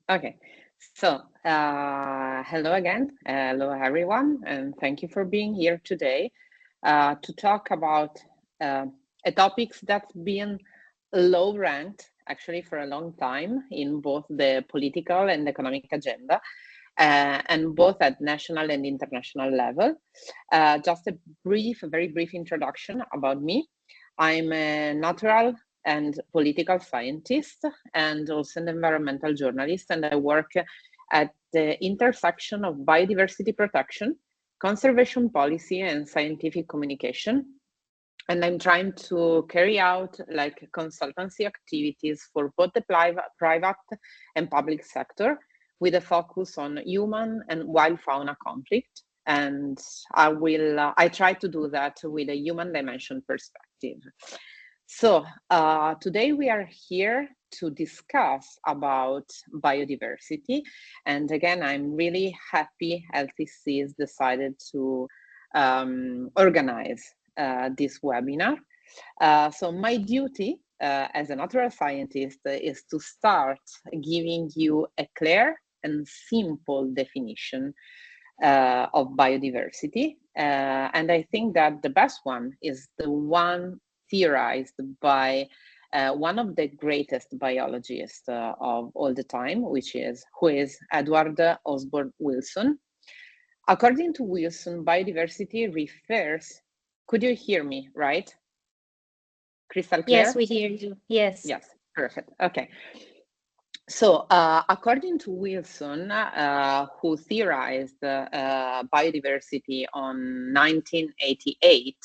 Okay, so hello again. Hello, everyone, and thank you for being here today to talk about a topic that's been low ranked actually for a long time in both the political and economic agenda, and both at national and international level. Just a very brief introduction about me. I'm a natural and political scientist and also an environmental journalist, and I work at the intersection of biodiversity protection, conservation policy, and scientific communication. And I'm trying to carry out like consultancy activities for both the private and public sector with a focus on human and wild fauna conflict. And I try to do that with a human dimension perspective. So today we are here to discuss about biodiversity. And again, I'm really happy Healthy Seas decided to organize this webinar. So my duty as a natural scientist is to start giving you a clear and simple definition of biodiversity. And I think that the best one is the one theorized by one of the greatest biologists of all the time, who is Edward Osborne Wilson. According to Wilson, biodiversity refers, could you hear me, right? Crystal clear? Yes, we hear you. Yes. Yes, perfect. Okay. So according to Wilson, who theorized biodiversity on 1988,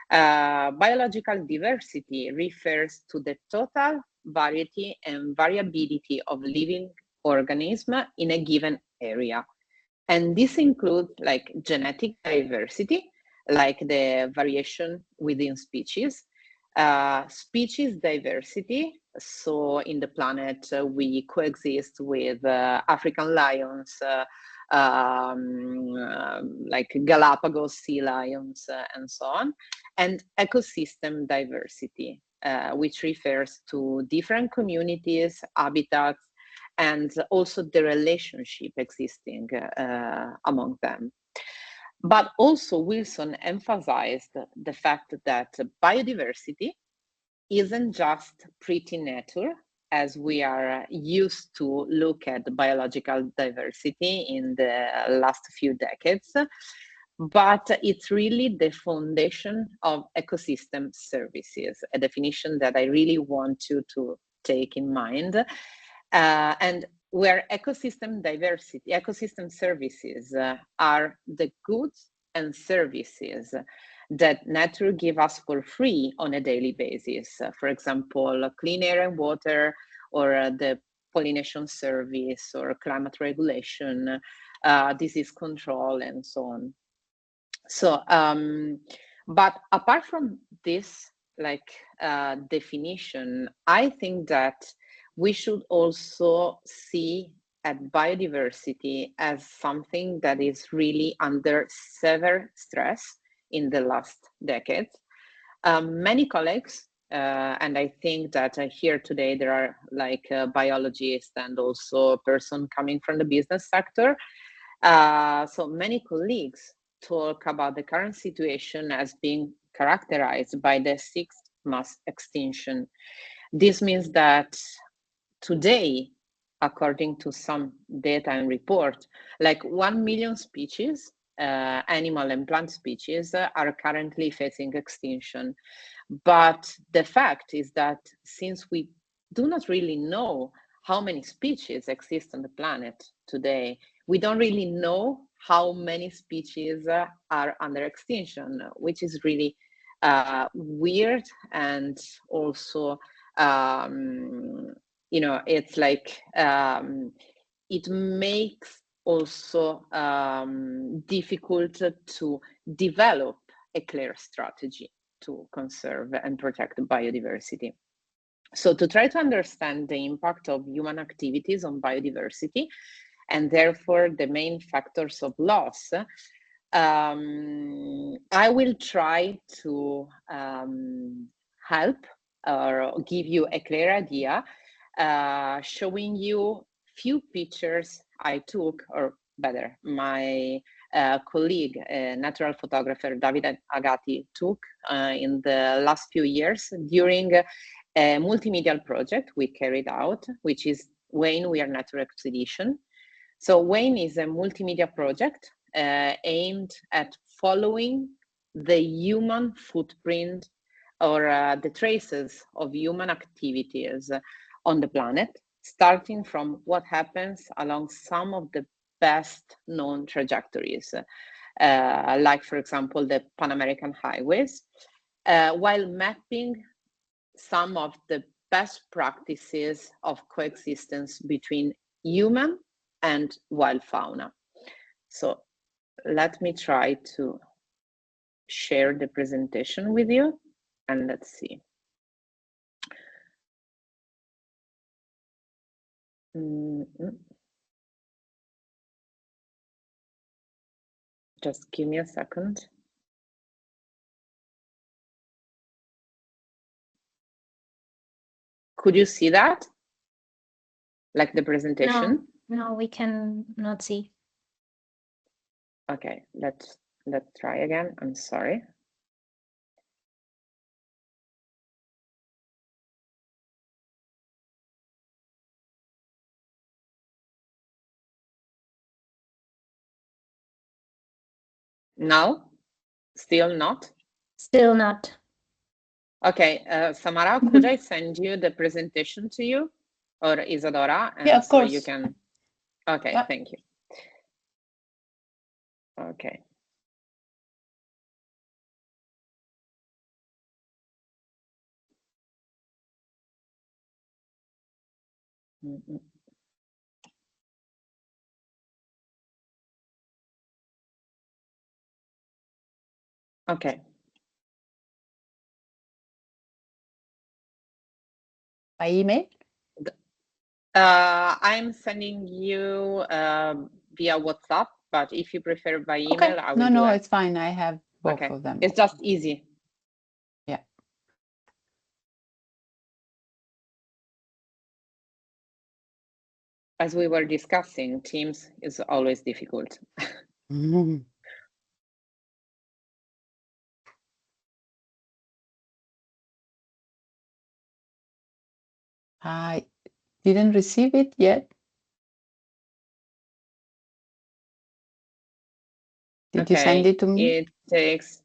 biological diversity refers to the total variety and variability of living organisms in a given area. And this includes like genetic diversity, like the variation within species, species diversity. So in the planet, we coexist with African lions, like Galapagos sea lions, and so on, and ecosystem diversity, which refers to different communities, habitats, and also the relationship existing among them. But also Wilson emphasized the fact that biodiversity isn't just pretty nature, as we are used to look at biological diversity in the last few decades, but it's really the foundation of ecosystem services, a definition that I really want you to take in mind. And where ecosystem diversity, ecosystem services are the goods and services that nature give us for free on a daily basis. For example, clean air and water, or the pollination service, or climate regulation, disease control, and so on. So, but apart from this, like definition, I think that we should also see at biodiversity as something that is really under severe stress in the last decades. Many colleagues, and I think that here today there are like biologists and also a person coming from the business sector. So many colleagues talk about the current situation as being characterized by the sixth mass extinction. This means that today, according to some data and report, like 1 million species, animal and plant species, are currently facing extinction. But the fact is that since we do not really know how many species exist on the planet today, we don't really know how many species are under extinction, which is really weird. And also, it's like it makes also difficult to develop a clear strategy to conserve and protect biodiversity. So to try to understand the impact of human activities on biodiversity, and therefore the main factors of loss, I will try to help or give you a clear idea, showing you few pictures I took, or better, my colleague, natural photographer Davide Agati, took in the last few years during a multimedia project we carried out, which is Wayne We Are Nature Expedition. So Wayne is a multimedia project aimed at following the human footprint or the traces of human activities on the planet, starting from what happens along some of the best known trajectories, like, for example, the Pan American highways, while mapping some of the best practices of coexistence between human and wild fauna. So let me try to share the presentation with you, and let's see. Just give me a second. Could you see that? Like the presentation? No, we can not see. Okay, let's try again. I'm sorry. Now? Still not? Still not. Okay, Samara, could I send you the presentation to you, or Isadora? And yeah, of so course. you can. Okay, yeah. Thank you. Okay. Okay. By email? I'm sending you via WhatsApp, but if you prefer by email, Okay. I will No, it's fine. I have both okay. of them. It's just easy. Yeah. As we were discussing, Teams is always difficult. I didn't receive it yet. Did you send it to me? It takes.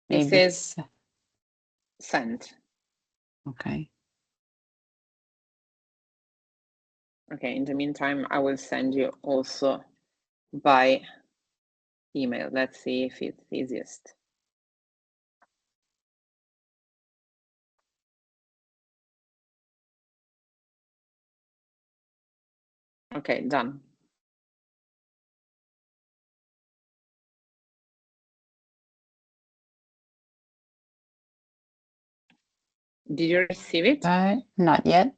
It Maybe says it's sent. okay. Okay. In the meantime, I will send you also by email. Let's see if it's easiest. Okay, done. Did you receive it? Not yet.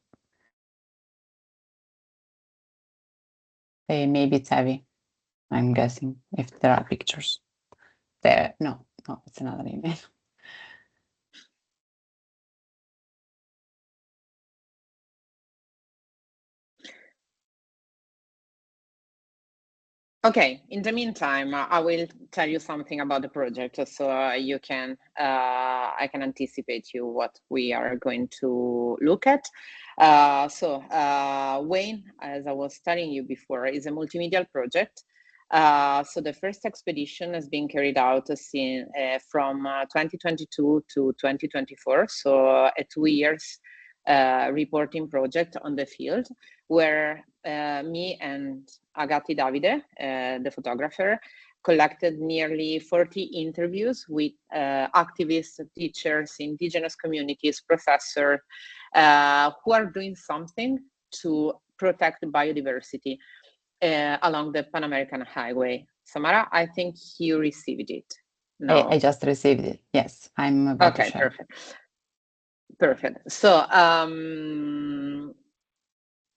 Maybe it's heavy. I'm guessing if there are pictures. There, no, it's another email. Okay, in the meantime, I will tell you something about the project so you can, I can anticipate you what we are going to look at. Wayne, as I was telling you before, is a multimedia project. So the first expedition has been carried out from 2022 to 2024, so a 2 years reporting project on the field, where me and Agati Davide, the photographer, collected nearly 40 interviews with activists, teachers, indigenous communities, professors, who are doing something to protect biodiversity along the Pan American Highway. Samara, I think you received it. No. I just received it. Yes, I'm about to share. Perfect.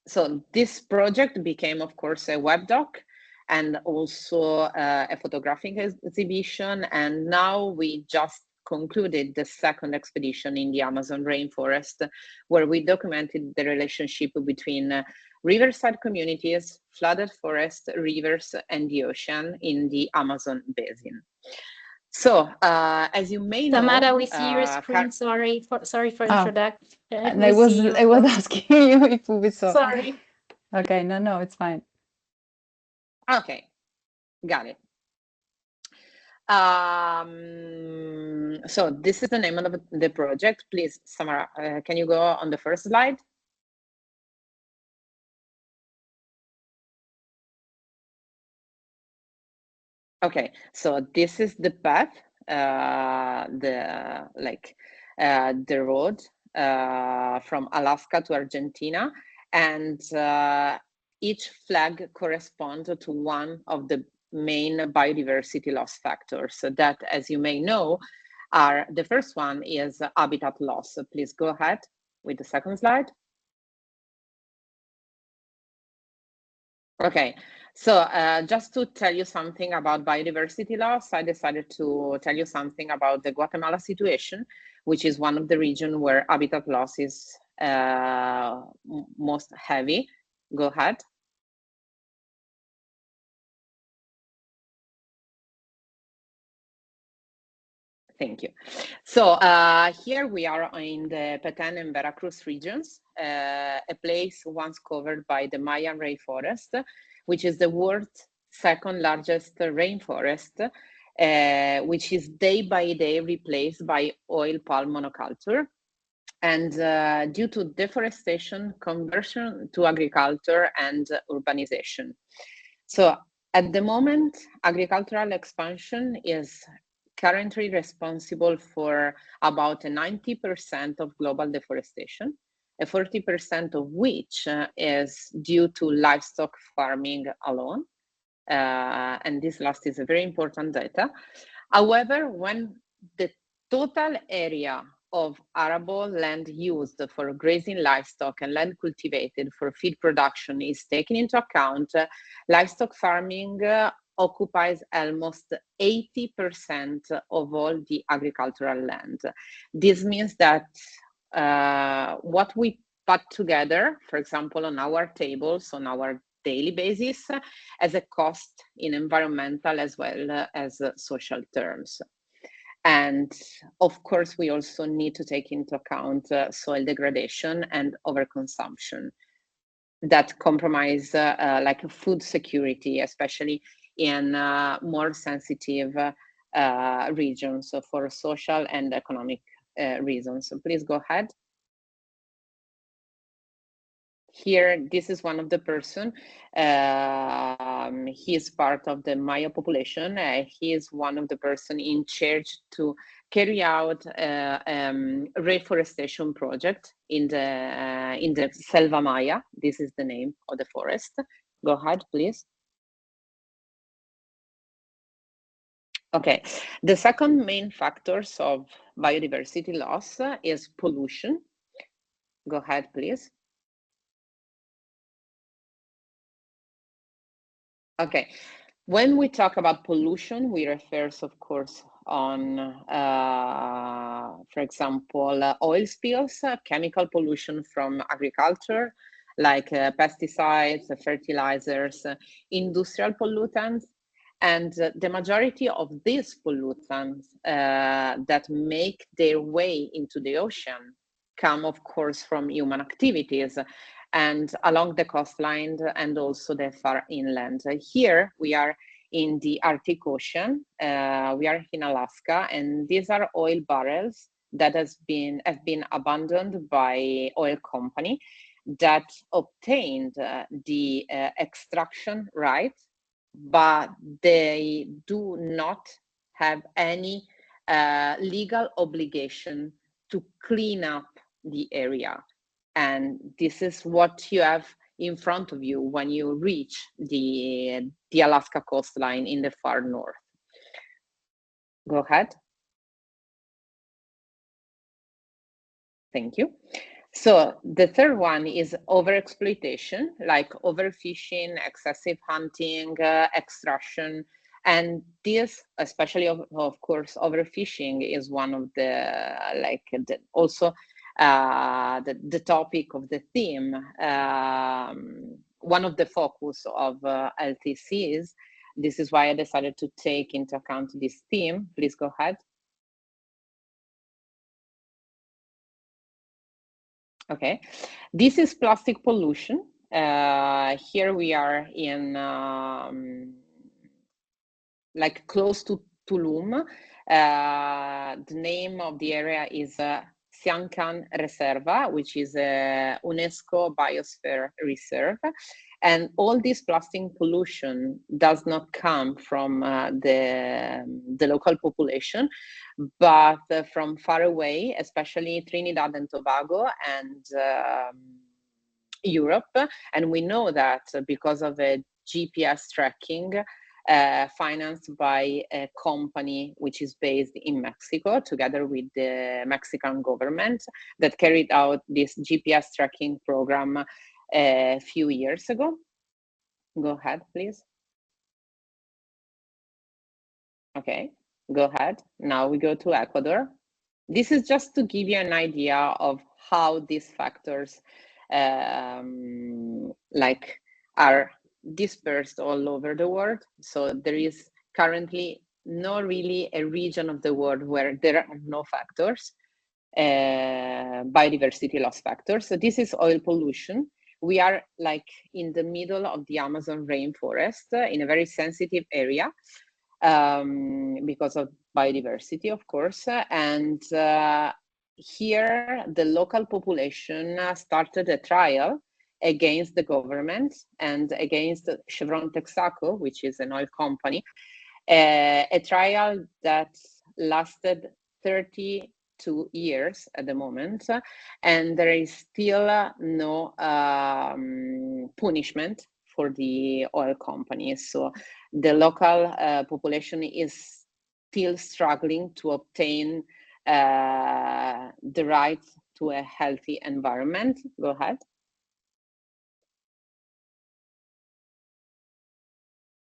So this project became, of course, a web doc and also a photographic exhibition. And now we just concluded the second expedition in the Amazon rainforest, where we documented the relationship between riverside communities, flooded forests, rivers, and the ocean in the Amazon basin. So, as you may know, Tamara, we see your screen. Sorry for introduction. And I was asking you if we saw. Sorry. Okay, no, it's fine. Okay, got it. So this is the name of the project. Please, Samara, can you go on the first slide? Okay, so this is the path, the road from Alaska to Argentina, and each flag corresponds to one of the main biodiversity loss factors. So that, as you may know, are the first one is habitat loss. So please go ahead with the second slide. Okay, so just to tell you something about biodiversity loss, I decided to tell you something about the Guatemala situation, which is one of the regions where habitat loss is most heavy. Go ahead. Thank you. So here we are in the Petén and Veracruz regions, a place once covered by the Mayan rainforest, which is the world's second largest rainforest, which is day by day replaced by oil palm monoculture. And due to deforestation, conversion to agriculture, and urbanization. So at the moment, agricultural expansion is currently responsible for about 90% of global deforestation, 40% of which is due to livestock farming alone. And this last is a very important data. However, when the total area of arable land used for grazing livestock and land cultivated for feed production is taken into account, livestock farming occupies almost 80% of all the agricultural land. This means that what we put together, for example, on our tables, on our daily basis, as a cost in environmental as well as social terms. And of course, we also need to take into account soil degradation and overconsumption that compromise like food security, especially in more sensitive regions, so for social and economic reasons. So please go ahead. Here, this is one of the person. He is part of the Maya population. He is one of the person in charge to carry out reforestation project in the Selva Maya. This is the name of the forest. Go ahead, please. Okay, the second main factors of biodiversity loss is pollution. Go ahead, please. Okay, when we talk about pollution, we refer, of course, on, for example, oil spills, chemical pollution from agriculture, like pesticides, fertilizers, industrial pollutants, and the majority of these pollutants that make their way into the ocean come, of course, from human activities and along the coastline and also the far inland. Here we are in the Arctic Ocean. We are in Alaska, and these are oil barrels that have been abandoned by oil company that obtained the extraction right, but they do not have any legal obligation to clean up the area. And this is what you have in front of you when you reach the Alaska coastline in the far north. Go ahead. Thank you. So the third one is overexploitation, like overfishing, excessive hunting, extraction, And this, especially of course, overfishing is one of the also the topic of the theme, one of the focus of Healthy Seas. This is why I decided to take into account this theme. Please go ahead. Okay, this is plastic pollution. Here we are in like close to Tulum. The name of the area is Siankan Reserva, which is a UNESCO Biosphere Reserve. And all this plastic pollution does not come from the local population, but from far away, especially Trinidad and Tobago and Europe. And we know that because of a GPS tracking financed by a company which is based in Mexico, together with the Mexican government, that carried out this GPS tracking program a few years ago. Go ahead, please. Okay, go ahead. Now we go to Ecuador. This is just to give you an idea of how these factors are dispersed all over the world. So there is currently not really a region of the world where there are no factors, biodiversity loss factors. So this is oil pollution. We are like in the middle of the Amazon rainforest in a very sensitive area because of biodiversity, of course. And here the local population started a trial against the government and against Chevron Texaco, which is an oil company, a trial that lasted 32 years at the moment, and there is still no punishment for the oil companies. So the local population is still struggling to obtain the right to a healthy environment. Go ahead.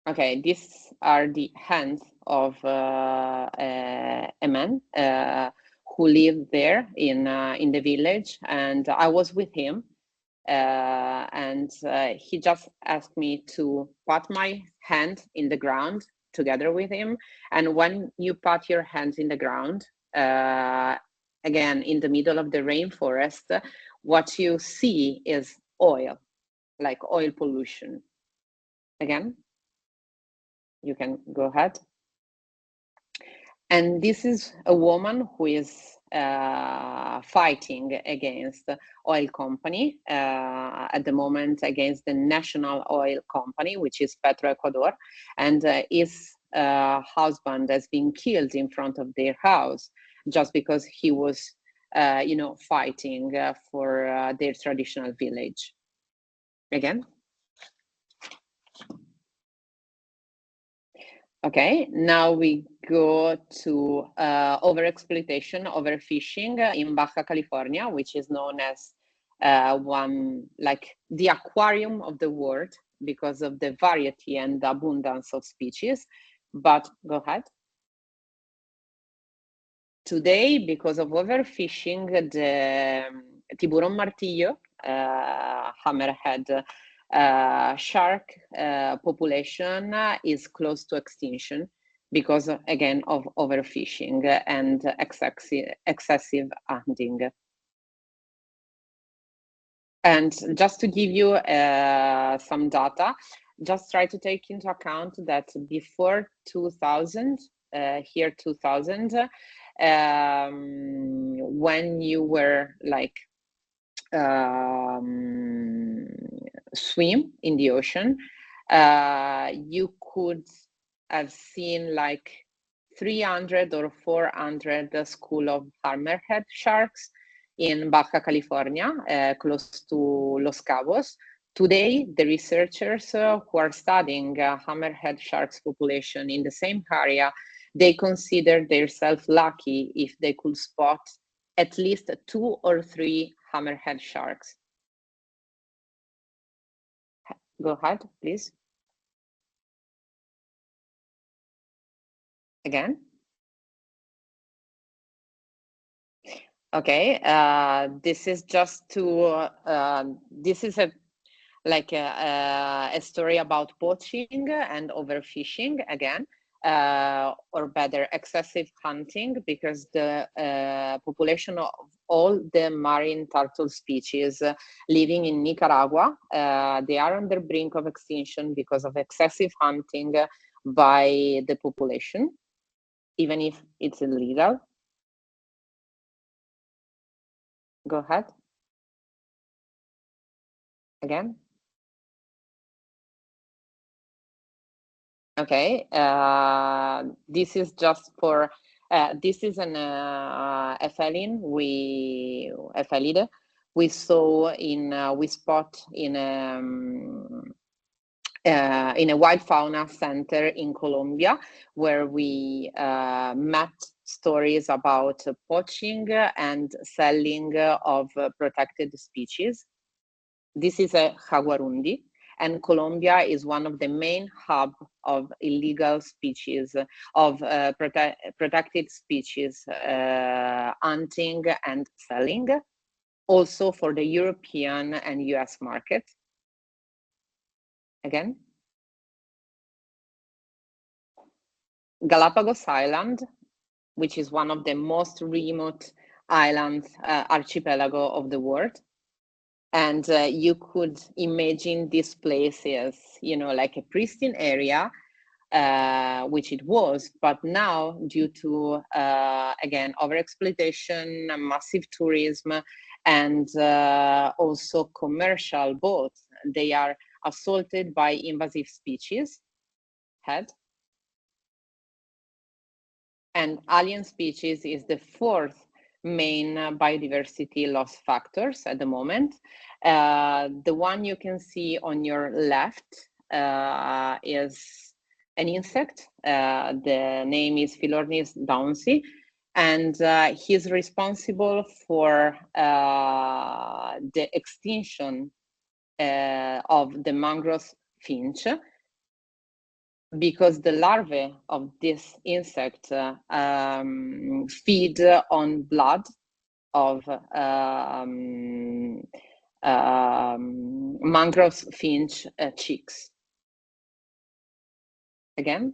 Okay, these are the hands of a man who lived there in the village, and I was with him, and he just asked me to put my hand in the ground together with him. And when you put your hands in the ground, again in the middle of the rainforest, what you see is oil, like oil pollution. Again. You can go ahead. And this is a woman who is fighting against oil company, at the moment against the national oil company, which is Petroecuador, and his husband has been killed in front of their house just because he was, fighting for their traditional village. Again. Okay, now we go to overexploitation, overfishing in Baja California, which is known as the aquarium of the world because of the variety and the abundance of species. But go ahead. Today, because of overfishing, the tiburon martillo, hammerhead shark population is close to extinction because, again, of overfishing and excessive hunting. And just to give you some data, just try to take into account that before 2000, here 2000, when you were swim in the ocean, you could have seen 300 or 400 school of hammerhead sharks in Baja California, close to Los Cabos. Today, the researchers who are studying hammerhead sharks population in the same area, they consider themselves lucky if they could spot at least 2 or 3 hammerhead sharks. Go ahead, please. Again. Okay, this is just to, this is a story about poaching and overfishing again, or better, excessive hunting, because the population of all the marine turtle species living in Nicaragua, they are on the brink of extinction because of excessive hunting by the population, even if it's illegal. Go ahead. Again. Okay, this is just for, this is an ephelid we saw in, we spot in a wild fauna center in Colombia, where we met stories about poaching and selling of protected species. This is a jaguarundi, and Colombia is one of the main hub of illegal species, of protected species hunting and selling, also for the European and US market. Again. Galapagos Island, which is one of the most remote islands, archipelago of the world. And you could imagine this place as, you know, like a pristine area, which it was, but now due to, again, overexploitation, massive tourism, and also commercial boats, they are assaulted by invasive species. And alien species is the fourth main biodiversity loss factors at the moment. The one you can see on your left is an insect. The name is Philornis downsy, and he's responsible for the extinction of the mangrove finch, because the larvae of this insect feed on blood of mangrove finch chicks. Again,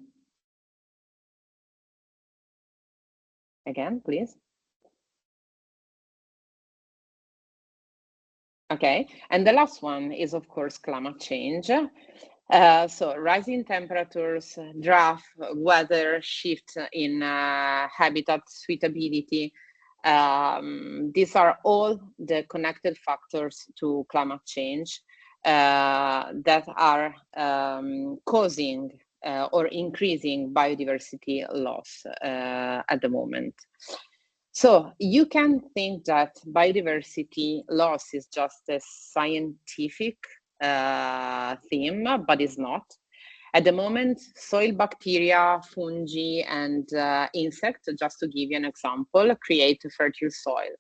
please. Okay, and the last one is, of course, climate change. So rising temperatures, drought, weather shift in habitat suitability, these are all the connected factors to climate change that are causing or increasing biodiversity loss at the moment. So you can think that biodiversity loss is just a scientific theme, but it's not. At the moment, soil bacteria, fungi, and insects, just to give you an example, create fertile soil.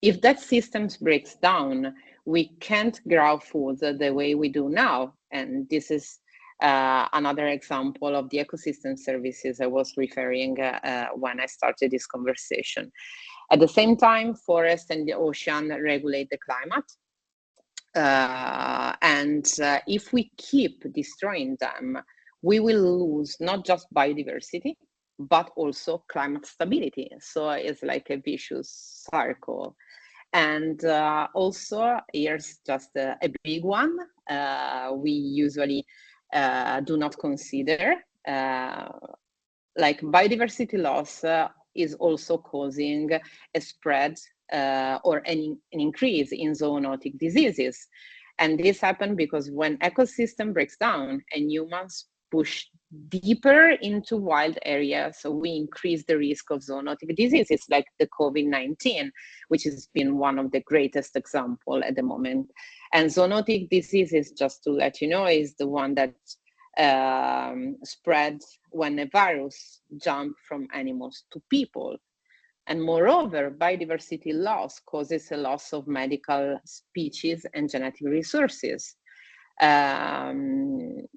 If that system breaks down, we can't grow food the way we do now. And this is another example of the ecosystem services I was referring when I started this conversation. At the same time, forest and the ocean regulate the climate. If we keep destroying them, we will lose not just biodiversity, but also climate stability. So it's like a vicious circle. And also, here's just a big one we usually do not consider. Like biodiversity loss is also causing a spread or an increase in zoonotic diseases. And this happens because when ecosystem breaks down and humans push deeper into wild areas, so we increase the risk of zoonotic diseases like the COVID-19, which has been one of the greatest examples at the moment. And zoonotic diseases, just to let you know, is the one that spread when a virus jumps from animals to people. And moreover, biodiversity loss causes a loss of medical species and genetic resources. And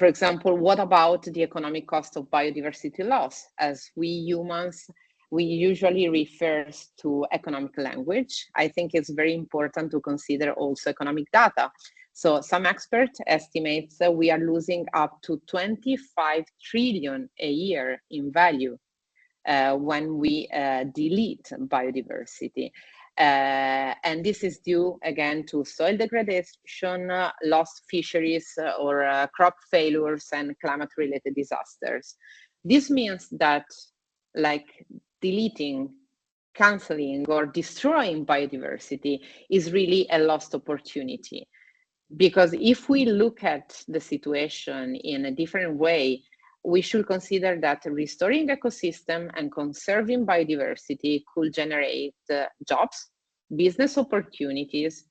For example, what about the economic cost of biodiversity loss? As we humans, we usually refer to economic language. I think it's very important to consider also economic data. So some experts estimate that we are losing up to 25 trillion a year in value when we delete biodiversity. And this is due again to soil degradation, lost fisheries, or crop failures and climate-related disasters. This means that, like, deleting, canceling, or destroying biodiversity is really a lost opportunity. Because if we look at the situation in a different way, we should consider that restoring ecosystem and conserving biodiversity could generate jobs, business opportunities,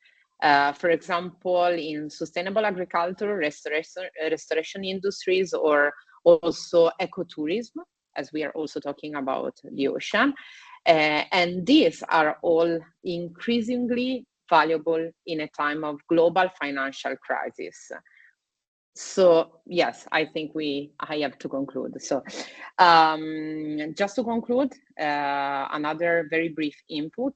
for example, in sustainable agriculture, restoration industries, or also ecotourism, as we are also talking about the ocean. And these are all increasingly valuable in a time of global financial crisis. So yes, I think I have to conclude. So just to conclude, another very brief input.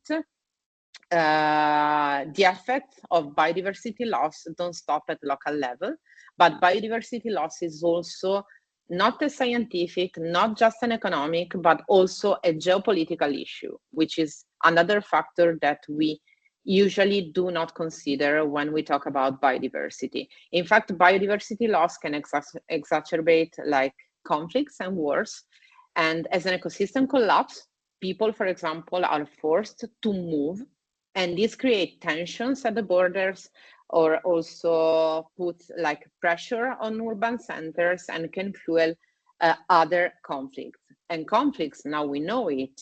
The effects of biodiversity loss don't stop at local level, but biodiversity loss is also not a scientific, not just an economic, but also a geopolitical issue, which is another factor that we usually do not consider when we talk about biodiversity. In fact, biodiversity loss can exacerbate like conflicts and wars. And as an ecosystem collapse, people, for example, are forced to move, and this creates tensions at the borders, or also put like pressure on urban centers and can fuel other conflicts. And conflicts, now we know it,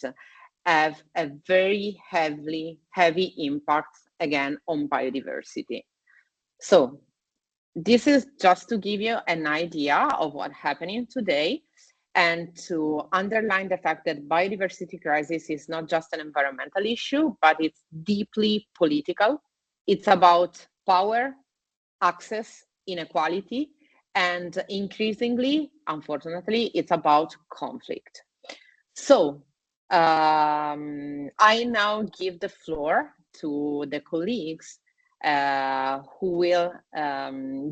have a very heavy impact again on biodiversity. So this is just to give you an idea of what's happening today, and to underline the fact that biodiversity crisis is not just an environmental issue, but it's deeply political. It's about power, access, inequality, and increasingly, unfortunately, it's about conflict. So I now give the floor to the colleagues who will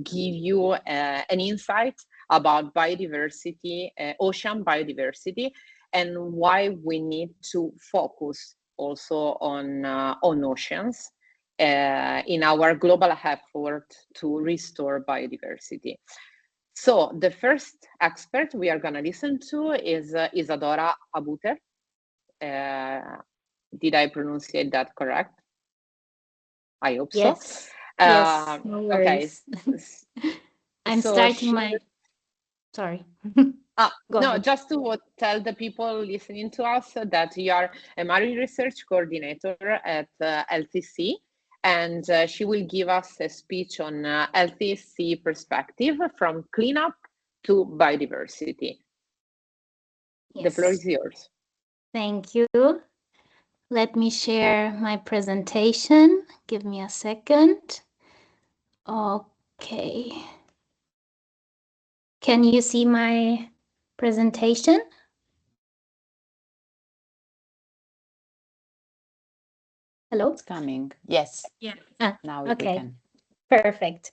give you an insight about biodiversity, ocean biodiversity, and why we need to focus also on oceans in our global effort to restore biodiversity. So the first expert we are going to listen to is Isadora Abuter. Did I pronounce that correct? I hope so. Yes, no worries. Okay. I'm so starting my... Sorry. No, ahead. Just to tell the people listening to us that you are a marine research coordinator at Healthy Sea, and she will give us a speech on Healthy Sea perspective from cleanup to biodiversity. Yes. The floor is yours. Thank you. Let me share my presentation. Give me a second. Okay. Can you see my presentation? Hello? It's coming. Yes. Yeah. Now okay. we can. Perfect.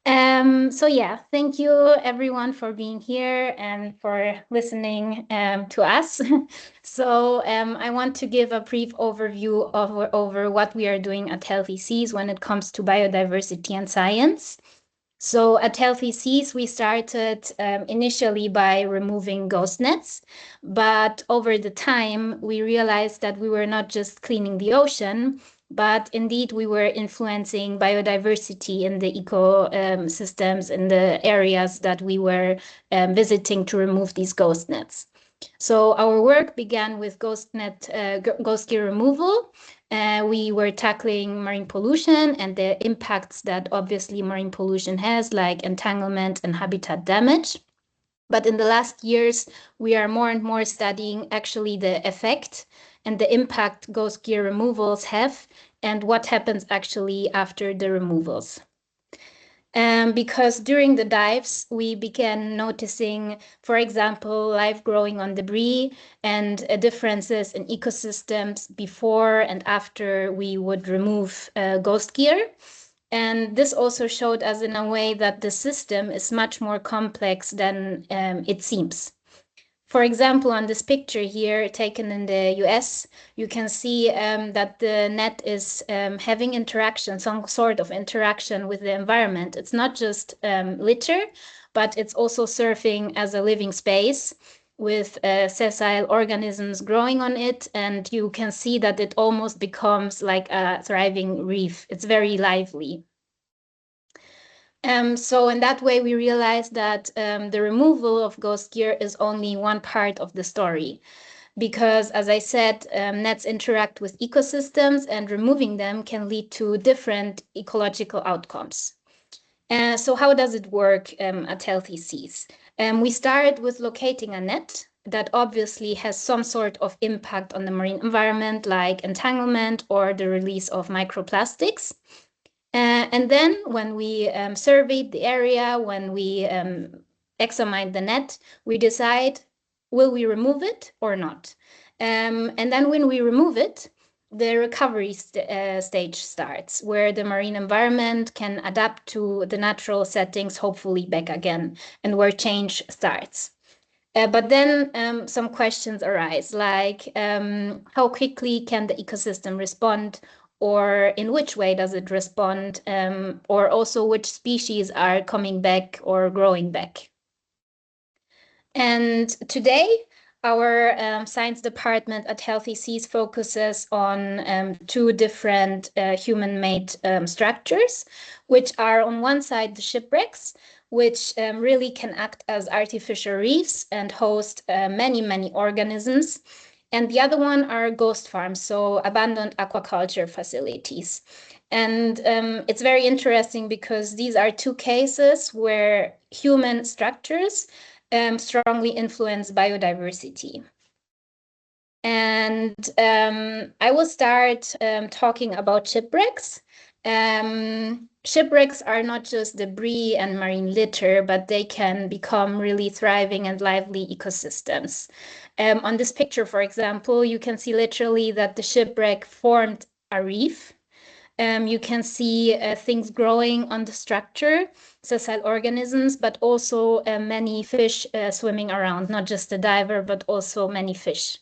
So yeah, thank you everyone for being here and for listening to us. So I want to give a brief overview over what we are doing at Healthy Seas when it comes to biodiversity and science. So at Healthy Seas, we started initially by removing ghost nets, but over the time, we realized that we were not just cleaning the ocean, but indeed we were influencing biodiversity in the ecosystems in the areas that we were visiting to remove these ghost nets. So our work began with ghost gear removal. We were tackling marine pollution and the impacts that obviously marine pollution has, like entanglement and habitat damage. But in the last years, we are more and more studying actually the effect and the impact ghost gear removals have and what happens actually after the removals. Because during the dives, we began noticing, for example, life growing on debris and differences in ecosystems before and after we would remove ghost gear. And this also showed us in a way that the system is much more complex than it seems. For example, on this picture here taken in the US, you can see that the net is having interaction, some sort of interaction with the environment. It's not just litter, but it's also surfing as a living space with sessile organisms growing on it. And you can see that it almost becomes like a thriving reef. It's very lively. So in that way, we realized that the removal of ghost gear is only one part of the story. Because, as I said, nets interact with ecosystems, and removing them can lead to different ecological outcomes. So how does it work at Healthy Seas? We start with locating a net that obviously has some sort of impact on the marine environment, like entanglement or the release of microplastics. And then when we surveyed the area, when we examined the net, we decide, will we remove it or not? And then when we remove it, the recovery stage starts, where the marine environment can adapt to the natural settings, hopefully back again, and where change starts. But then some questions arise, like how quickly can the ecosystem respond, or in which way does it respond, or also which species are coming back or growing back. And today, our science department at Healthy Seas focuses on two different human-made structures, which are on one side the shipwrecks, which really can act as artificial reefs and host many, many organisms. And the other one are ghost farms, so abandoned aquaculture facilities. And it's very interesting because these are two cases where human structures strongly influence biodiversity. And I will start talking about shipwrecks. Shipwrecks are not just debris and marine litter, but they can become really thriving and lively ecosystems. On this picture, for example, you can see literally that the shipwreck formed a reef. You can see things growing on the structure, sessile organisms, but also many fish swimming around, not just the diver, but also many fish.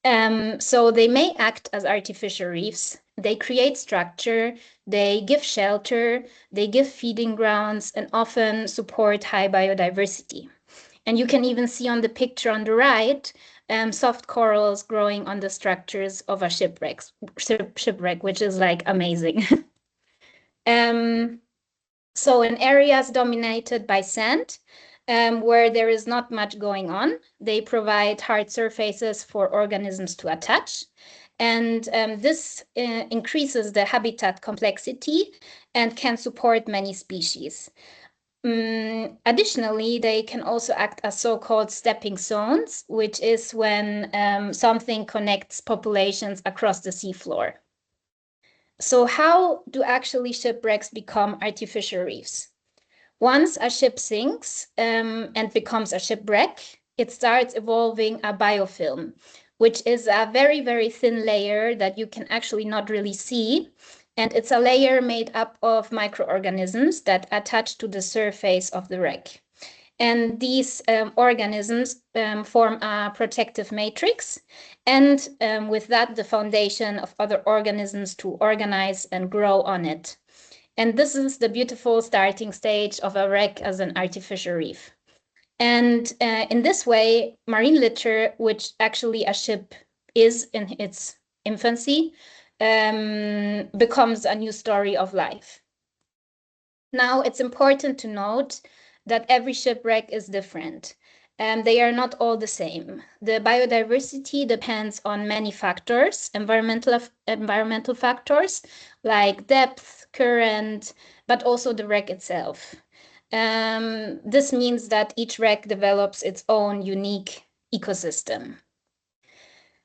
So they may act as artificial reefs. They create structure, they give shelter, they give feeding grounds, and often support high biodiversity. And you can even see on the picture on the right, soft corals growing on the structures of a shipwreck, which is like amazing. So in areas dominated by sand, where there is not much going on, they provide hard surfaces for organisms to attach. And this increases the habitat complexity and can support many species. Additionally, they can also act as so-called stepping zones, which is when something connects populations across the seafloor. So how do actually shipwrecks become artificial reefs? Once a ship sinks and becomes a shipwreck, it starts evolving a biofilm, which is a very, very thin layer that you can actually not really see. And it's a layer made up of microorganisms that attach to the surface of the wreck. And these organisms form a protective matrix, and with that, the foundation of other organisms to organize and grow on it. And this is the beautiful starting stage of a wreck as an artificial reef. And in this way, marine litter, which actually a ship is in its infancy, becomes a new story of life. Now, it's important to note that every shipwreck is different, and they are not all the same. The biodiversity depends on many factors, environmental factors like depth, current, but also the wreck itself. This means that each wreck develops its own unique ecosystem.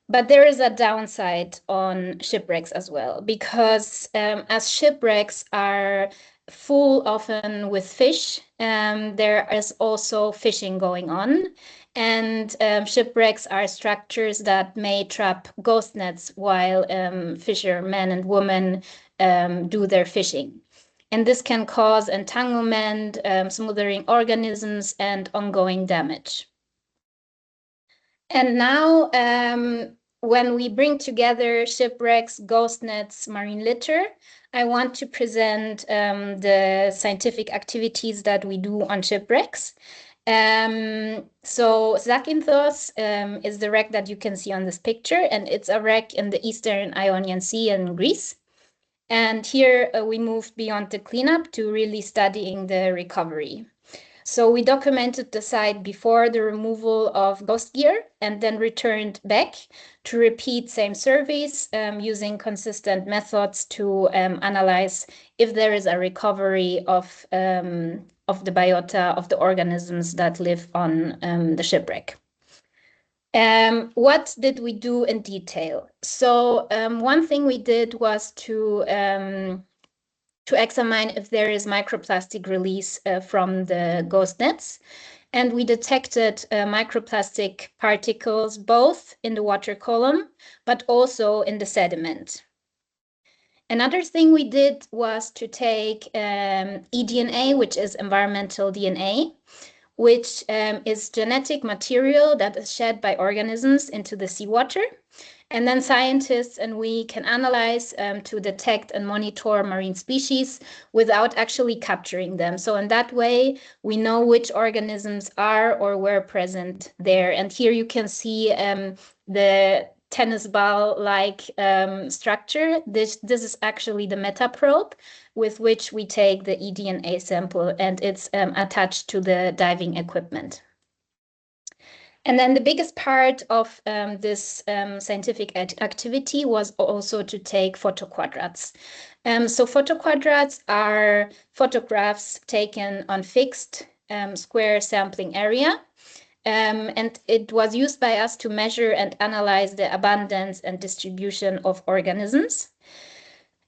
But there is a downside on shipwrecks as well, because as shipwrecks are full often with fish. There is also fishing going on. And shipwrecks are structures that may trap ghost nets while fishermen and women do their fishing. And this can cause entanglement, smothering organisms, and ongoing damage. And now, when we bring together shipwrecks, ghost nets, marine litter, I want to present the scientific activities that we do on shipwrecks. So Zakynthos is the wreck that you can see on this picture, and it's a wreck in the Eastern Ionian Sea in Greece. And here we moved beyond the cleanup to really studying the recovery. So we documented the site before the removal of ghost gear and then returned back to repeat same surveys using consistent methods to analyze if there is a recovery of the biota, of the organisms that live on the shipwreck. What did we do in detail? So one thing we did was to examine if there is microplastic release from the ghost nets. And we detected microplastic particles both in the water column, but also in the sediment. Another thing we did was to take eDNA, which is environmental DNA, which is genetic material that is shed by organisms into the seawater. And then scientists and we can analyze to detect and monitor marine species without actually capturing them. So in that way, we know which organisms are or were present there. And here you can see the tennis ball-like structure. This is actually the metaprobe with which we take the eDNA sample, and it's attached to the diving equipment. And then the biggest part of this scientific activity was also to take photoquadrats. So photoquadrats are photographs taken on fixed square sampling area. And it was used by us to measure and analyze the abundance and distribution of organisms.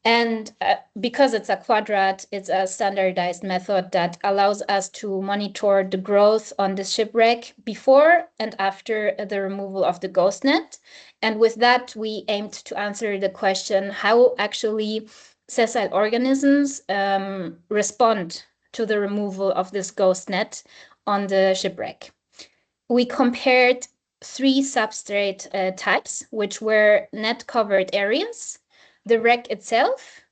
And because it's a quadrat, it's a standardized method that allows us to monitor the growth on the shipwreck before and after the removal of the ghost net. And with that, we aimed to answer the question how actually sessile organisms respond to the removal of this ghost net on the shipwreck. We compared 3 substrate types, which were net-covered areas, the wreck itself,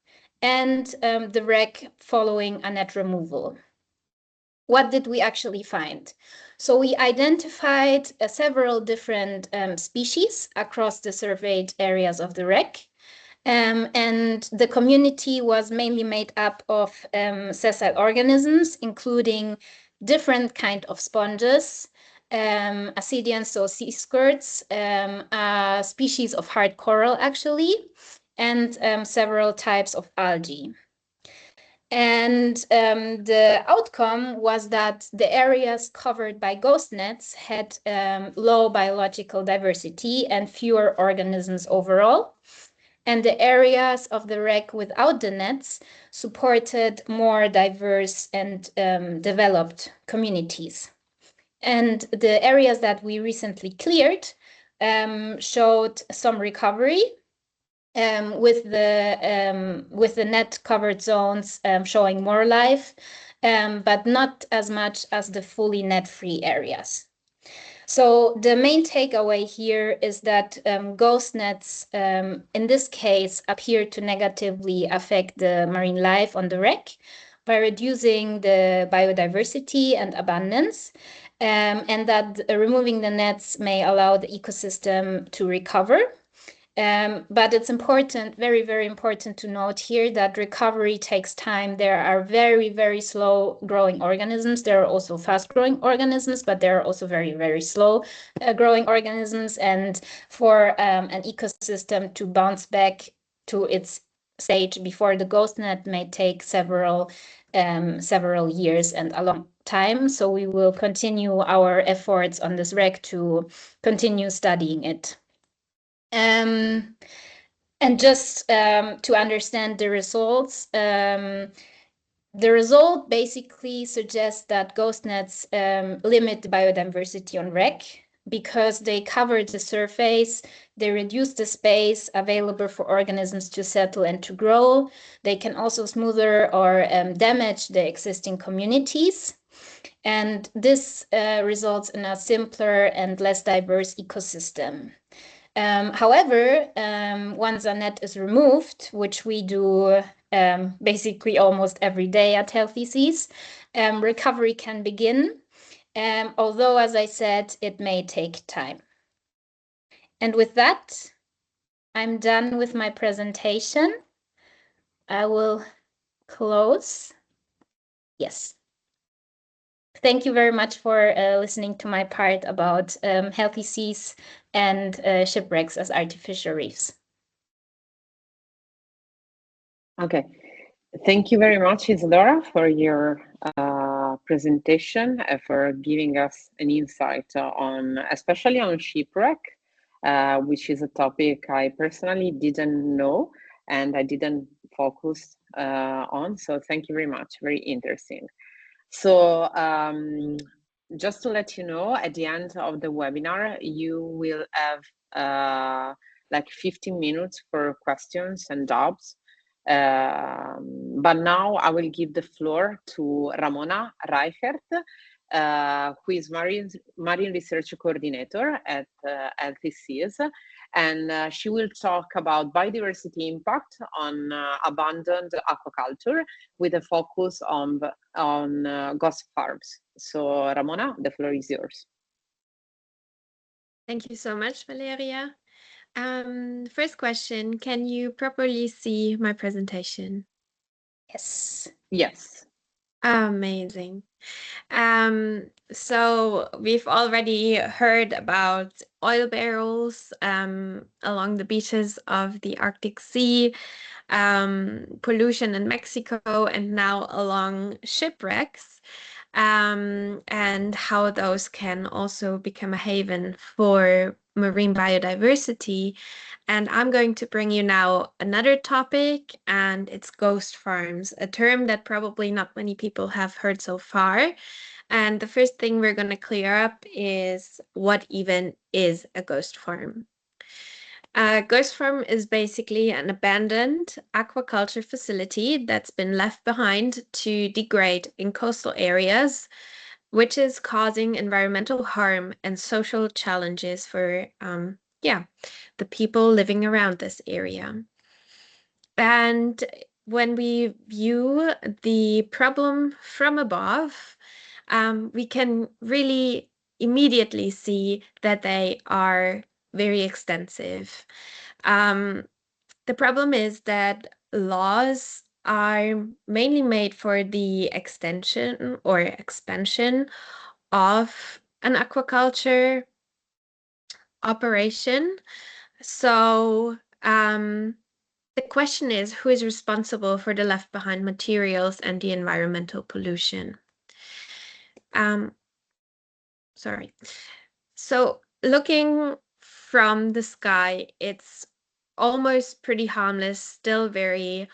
and the wreck following a net removal. What did we actually find? So we identified several different species across the surveyed areas of the wreck. And the community was mainly made up of sessile organisms, including different kind of sponges, ascidians, so sea squirts, a species of hard coral actually, and several types of algae. And the outcome was that the areas covered by ghost nets had low biological diversity and fewer organisms overall. And the areas of the wreck without the nets supported more diverse and developed communities. And the areas that we recently cleared showed some recovery, with the net covered zones showing more life, but not as much as the fully net free areas. So the main takeaway here is that ghost nets, in this case, appear to negatively affect the marine life on the wreck by reducing the biodiversity and abundance, and that removing the nets may allow the ecosystem to recover. But it's important, very, very important to note here that recovery takes time. There are very, very slow growing organisms. There are also fast growing organisms, but there are also very, very slow growing organisms. And for an ecosystem to bounce back to its stage before the ghost net may take several years and a long time. So we will continue our efforts on this wreck to continue studying it. And just to understand the results, The result basically suggests that ghost nets limit the biodiversity on wreck because they cover the surface, they reduce the space available for organisms to settle and to grow. They can also smoother or damage the existing communities. And this results in a simpler and less diverse ecosystem. However, once a net is removed, which we do basically almost every day at Healthy Seas, recovery can begin, although, as I said, it may take time. And with that, I'm done with my presentation. I will close. Yes. Thank you very much for listening to my part about healthy seas and shipwrecks as artificial reefs. Okay, thank you very much, Isadora, for your presentation, for giving us an insight on, especially on shipwreck, which is a topic I personally didn't know and I didn't focus on. So thank you very much, very interesting. So just to let you know, at the end of the webinar, you will have like 15 minutes for questions and doubts. But now I will give the floor to Ramona Reichert, who is Marine Research Coordinator at Healthy Seas, and she will talk about biodiversity impact on abandoned aquaculture with a focus on ghost farms. So Ramona, the floor is yours. Thank you so much, Valeria. First question, can you properly see my presentation? Yes. Yes. Amazing. So we've already heard about oil barrels along the beaches of the Arctic Sea, pollution in Mexico, and now along shipwrecks, and how those can also become a haven for marine biodiversity. And I'm going to bring you now another topic, and it's ghost farms, a term that probably not many people have heard so far. And the first thing we're going to clear up is what even is a ghost farm. A ghost farm is basically an abandoned aquaculture facility that's been left behind to degrade in coastal areas, which is causing environmental harm and social challenges for the people living around this area. And when we view the problem from above, we can really immediately see that they are very extensive. The problem is that laws are mainly made for the extension or expansion of an aquaculture operation. So the question is, who is responsible for the left behind materials and the environmental pollution? Sorry. So looking from the sky, it's almost pretty harmless, still very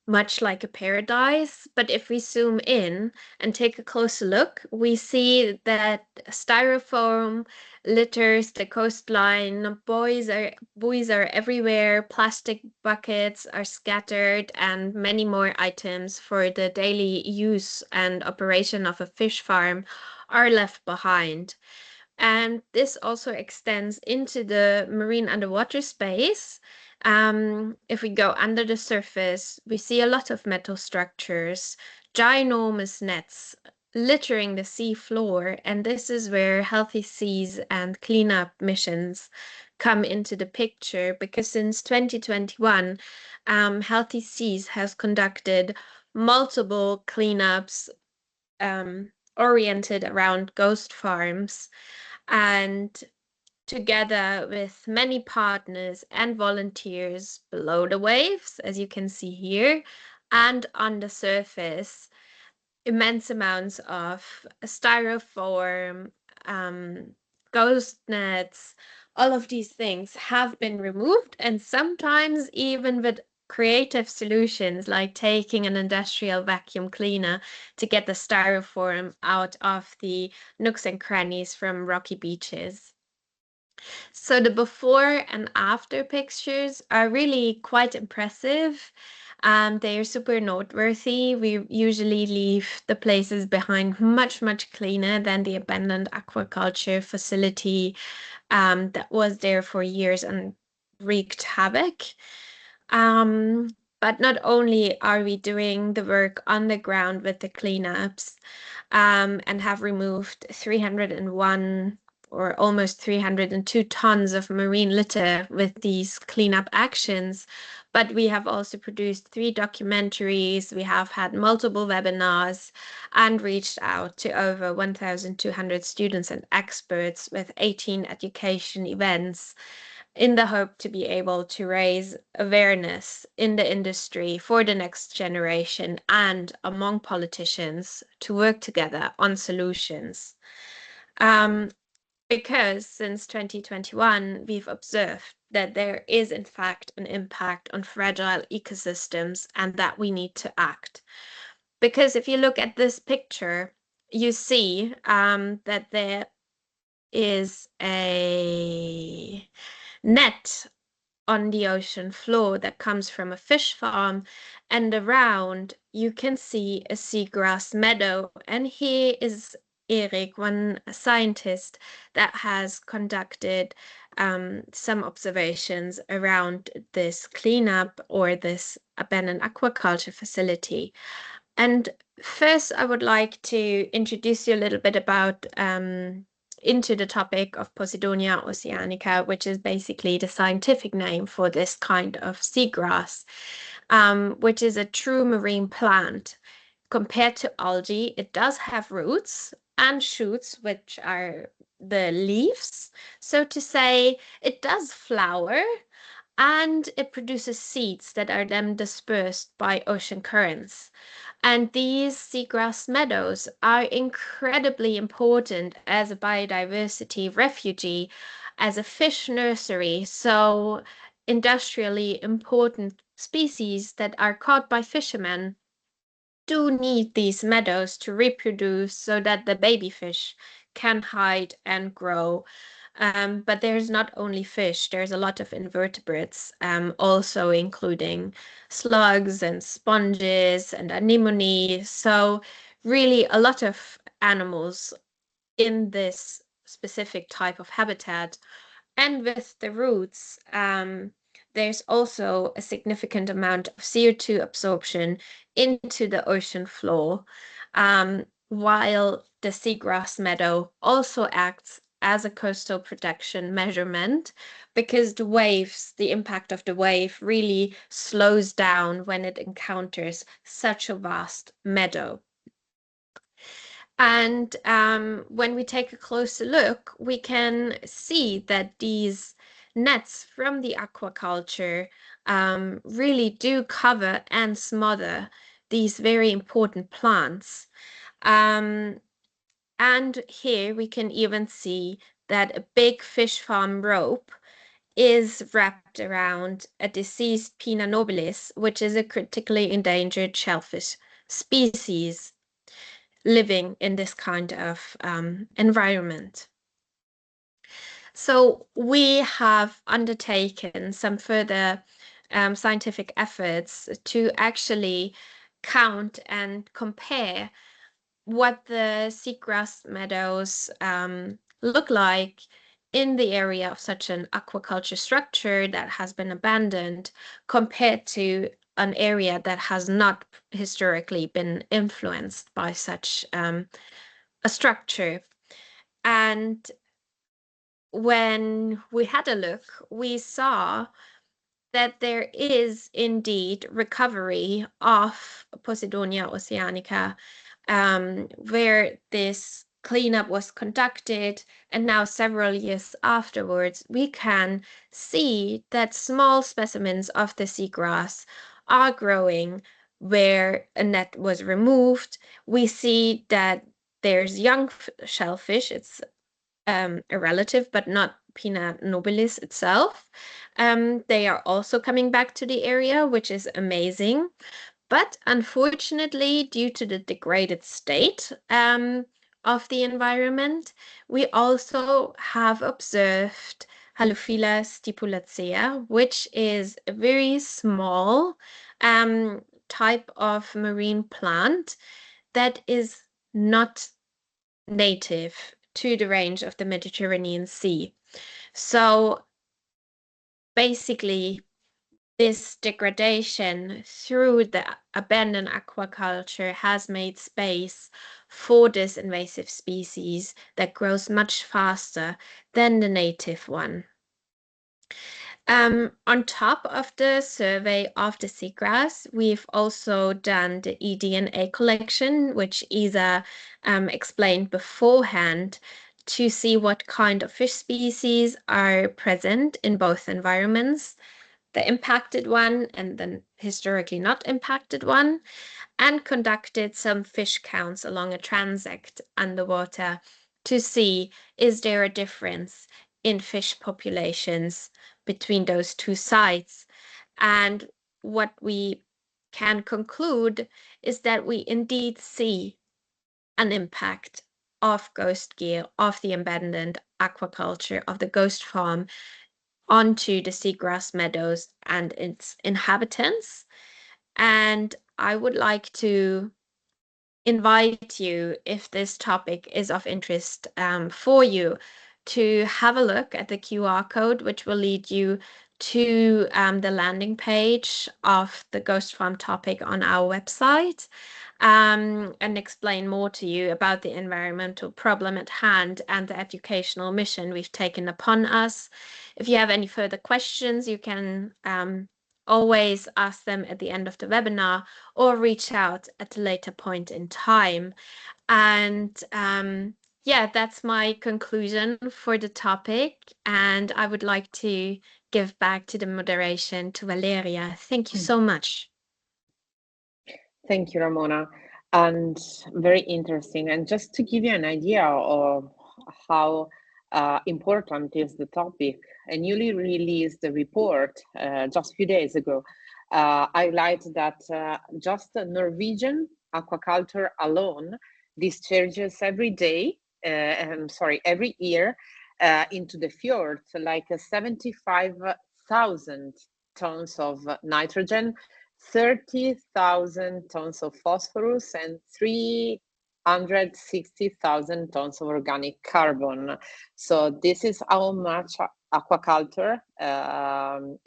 much like a paradise. But if we zoom in and take a closer look, we see that styrofoam litters the coastline, buoys are everywhere, plastic buckets are scattered, and many more items for the daily use and operation of a fish farm are left behind. And this also extends into the marine underwater space. If we go under the surface, we see a lot of metal structures, ginormous nets littering the sea floor, and this is where Healthy Seas and cleanup missions come into the picture, because since 2021, Healthy Seas has conducted multiple cleanups oriented around ghost farms, and together with many partners and volunteers below the waves, as you can see here, and on the surface, immense amounts of styrofoam, ghost nets, all of these things have been removed, and sometimes even with creative solutions like taking an industrial vacuum cleaner to get the styrofoam out of the nooks and crannies from rocky beaches. So the before and after pictures are really quite impressive. They are super noteworthy. We usually leave the places behind much, much cleaner than the abandoned aquaculture facility that was there for years and wreaked havoc. But not only are we doing the work on the ground with the cleanups and have removed 301 or almost 302 tons of marine litter with these cleanup actions, but we have also produced 3 documentaries, we have had multiple webinars, and reached out to over 1,200 students and experts with 18 education events in the hope to be able to raise awareness in the industry for the next generation and among politicians to work together on solutions. Because since 2021, we've observed that there is in fact an impact on fragile ecosystems and that we need to act. Because if you look at this picture, you see that there is a net on the ocean floor that comes from a fish farm, and around you can see a seagrass meadow. And here is Erik, one scientist that has conducted some observations around this cleanup or this abandoned aquaculture facility. And first, I would like to introduce you a little bit about into the topic of Posidonia oceanica, which is basically the scientific name for this kind of seagrass, which is a true marine plant. Compared to algae, it does have roots and shoots, which are the leaves, so to say. It does flower, and it produces seeds that are then dispersed by ocean currents. And these seagrass meadows are incredibly important as a biodiversity refuge, as a fish nursery. So industrially important species that are caught by fishermen do need these meadows to reproduce so that the baby fish can hide and grow. But there's not only fish, there's a lot of invertebrates, also including slugs and sponges and anemones. So really a lot of animals in this specific type of habitat. And with the roots, there's also a significant amount of CO2 absorption into the ocean floor, while the seagrass meadow also acts as a coastal protection measurement, because the waves, the impact of the wave really slows down when it encounters such a vast meadow. And when we take a closer look, we can see that these nets from the aquaculture really do cover and smother these very important plants. And here we can even see that a big fish farm rope is wrapped around a deceased Pinna nobilis, which is a critically endangered shellfish species living in this kind of environment. So we have undertaken some further scientific efforts to actually count and compare what the seagrass meadows look like in the area of such an aquaculture structure that has been abandoned compared to an area that has not historically been influenced by such a structure. And when we had a look, we saw that there is indeed recovery of Posidonia oceanica, where this cleanup was conducted, and now several years afterwards, we can see that small specimens of the seagrass are growing where a net was removed. We see that there's young shellfish. It's a relative, but not Pinna nobilis itself. They are also coming back to the area, which is amazing. But unfortunately, due to the degraded state of the environment, we also have observed Halophila stipulacea, which is a very small type of marine plant that is not native to the range of the Mediterranean Sea. So basically, this degradation through the abandoned aquaculture has made space for this invasive species that grows much faster than the native one. On top of the survey of the seagrass, we've also done the eDNA collection, which Isa explained beforehand, to see what kind of fish species are present in both environments, the impacted one and the historically not impacted one, and conducted some fish counts along a transect underwater to see, is there a difference in fish populations between those two sites. And what we can conclude is that we indeed see an impact of ghost gear, of the abandoned aquaculture, of the ghost farm onto the seagrass meadows and its inhabitants. And I would like to invite you, if this topic is of interest for you, to have a look at the QR code, which will lead you to the landing page of the ghost farm topic on our website, and explain more to you about the environmental problem at hand and the educational mission we've taken upon us. If you have any further questions, you can always ask them at the end of the webinar or reach out at a later point in time. And yeah, that's my conclusion for the topic. And I would like to give back to the moderation to Valeria. Thank you so much. Thank you, Ramona. And very interesting. And just to give you an idea of how important is the topic, a newly released report just a few days ago highlights that just Norwegian aquaculture alone discharges every year into the fjords like 75,000 tons of nitrogen, 30,000 tons of phosphorus, and 360,000 tons of organic carbon. So this is how much aquaculture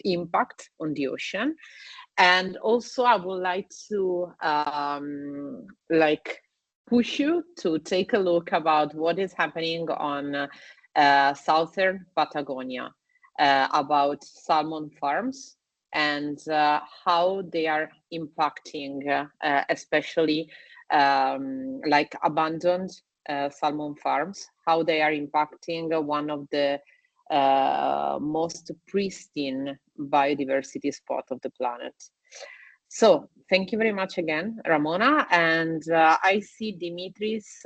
impact on the ocean. And also I would like to push you to take a look about what is happening on southern Patagonia, about salmon farms and how they are impacting, especially like abandoned salmon farms, how they are impacting one of the most pristine biodiversity spot of the planet. So thank you very much again, Ramona. And I see Dimitris,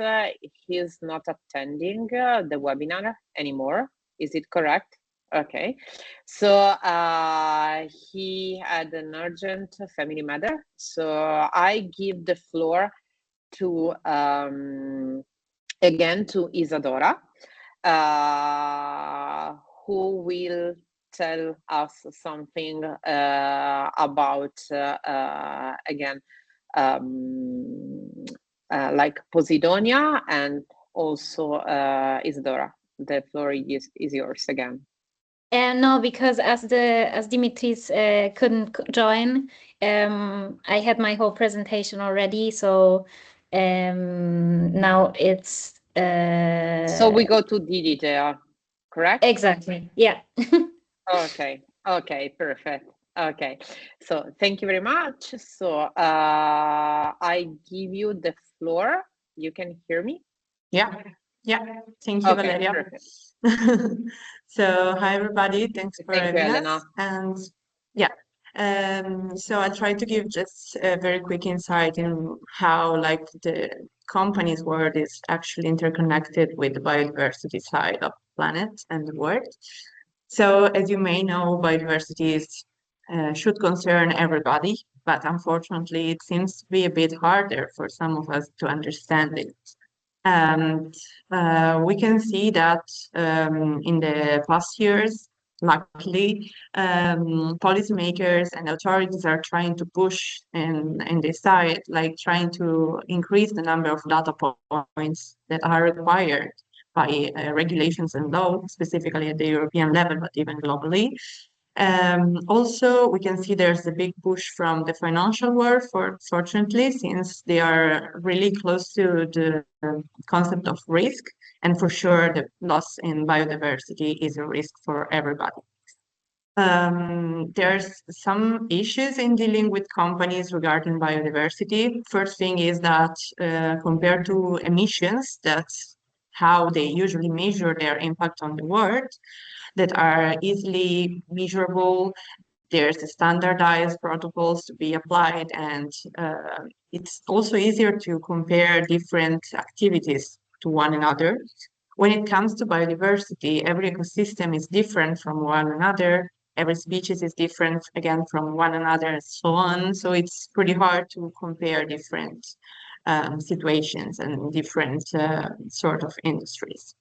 he's not attending the webinar anymore. Is it correct? Okay, so he had an urgent family matter. So I give the floor to, again, to Isadora, who will tell us something about, again, like Posidonia, and also Isadora, the floor is yours again. No, because as Dimitris couldn't join, I had my whole presentation already. So now it's. So we go to detail, correct? Exactly. Yeah. Okay. Okay. Perfect. Okay. So thank you very much. So I give you the floor. You can hear me? Yeah. Thank you, Okay, Valeria. So hi everybody, thanks for having us. And yeah, so I'll try to give just a very quick insight in how like the company's world is actually interconnected with the biodiversity side of the planet and the world. So as you may know, biodiversity should concern everybody, but unfortunately it seems to be a bit harder for some of us to understand it. And we can see that in the past years, luckily, policymakers and authorities are trying to push and decide, like trying to increase the number of data points that are required by regulations and law, specifically at the European level, but even globally. Also, we can see there's a big push from the financial world, fortunately, since they are really close to the concept of risk. And for sure, the loss in biodiversity is a risk for everybody. There's some issues in dealing with companies regarding biodiversity. First thing is that compared to emissions, that's how they usually measure their impact on the world, that are easily measurable. There's standardized protocols to be applied, and it's also easier to compare different activities to one another. When it comes to biodiversity, every ecosystem is different from one another. Every species is different again from one another, and so on. So it's pretty hard to compare different situations and different sort of industries.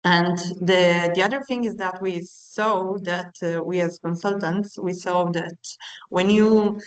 And the other thing is that we saw that we as consultants, we saw that when you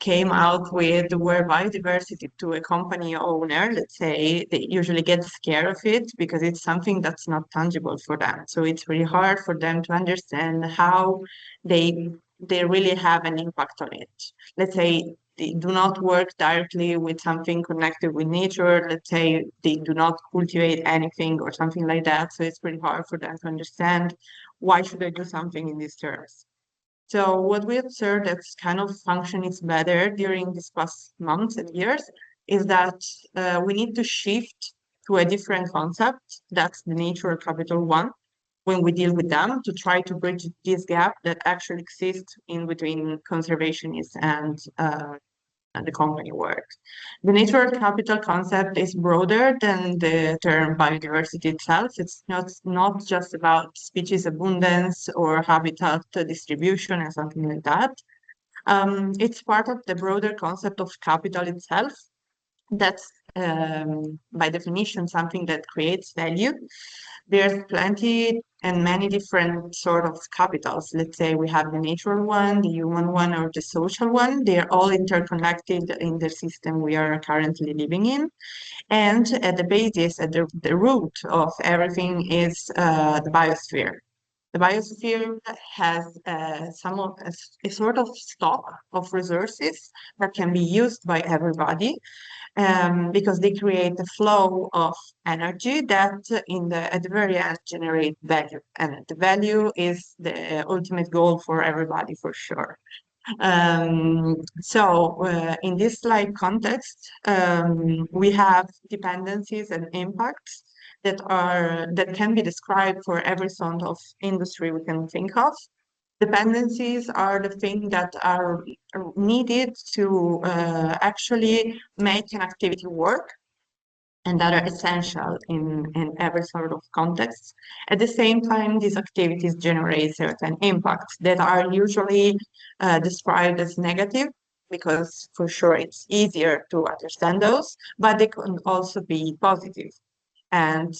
came out with the word biodiversity to a company owner, let's say, they usually get scared of it because it's something that's not tangible for them. So it's really hard for them to understand how they really have an impact on it. Let's say they do not work directly with something connected with nature. Let's say they do not cultivate anything or something like that. So it's pretty hard for them to understand why should I do something in these terms. So what we observed that's kind of functioning better during these past months and years is that we need to shift to a different concept. That's the natural capital one when we deal with them, to try to bridge this gap that actually exists in between conservationists and the company work. The natural capital concept is broader than the term biodiversity itself. It's not just about species abundance or habitat distribution or something like that. It's part of the broader concept of capital itself. That's by definition something that creates value. There's plenty and many different sort of capitals. Let's say we have the natural one, the human one, or the social one. They are all interconnected in the system we are currently living in. And at the basis, at the root of everything is the biosphere. The biosphere has a sort of stock of resources that can be used by everybody, because they create a flow of energy that at the very end generate value, and the value is the ultimate goal for everybody, for sure. So in this context, we have dependencies and impacts that can be described for every sort of industry we can think of. Dependencies are the things that are needed to actually make an activity work, and that are essential in every sort of context. At the same time, these activities generate certain impacts that are usually described as negative, because for sure it's easier to understand those, but they can also be positive. And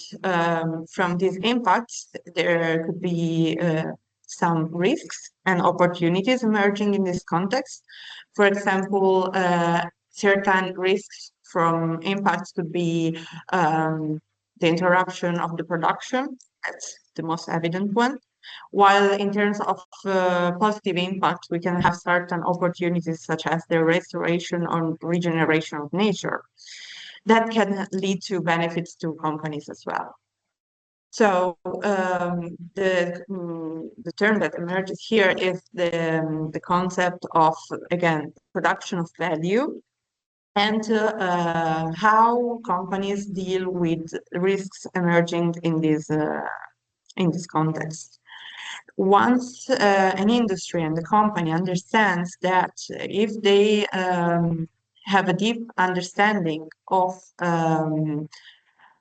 from these impacts, there could be some risks and opportunities emerging in this context. For example, certain risks from impacts could be the interruption of the production. That's the most evident one. While in terms of positive impact, we can have certain opportunities such as the restoration or regeneration of nature. That can lead to benefits to companies as well. So the term that emerges here is the concept of, again, production of value, and how companies deal with risks emerging in this context. Once an industry and the company understands that if they have a deep understanding of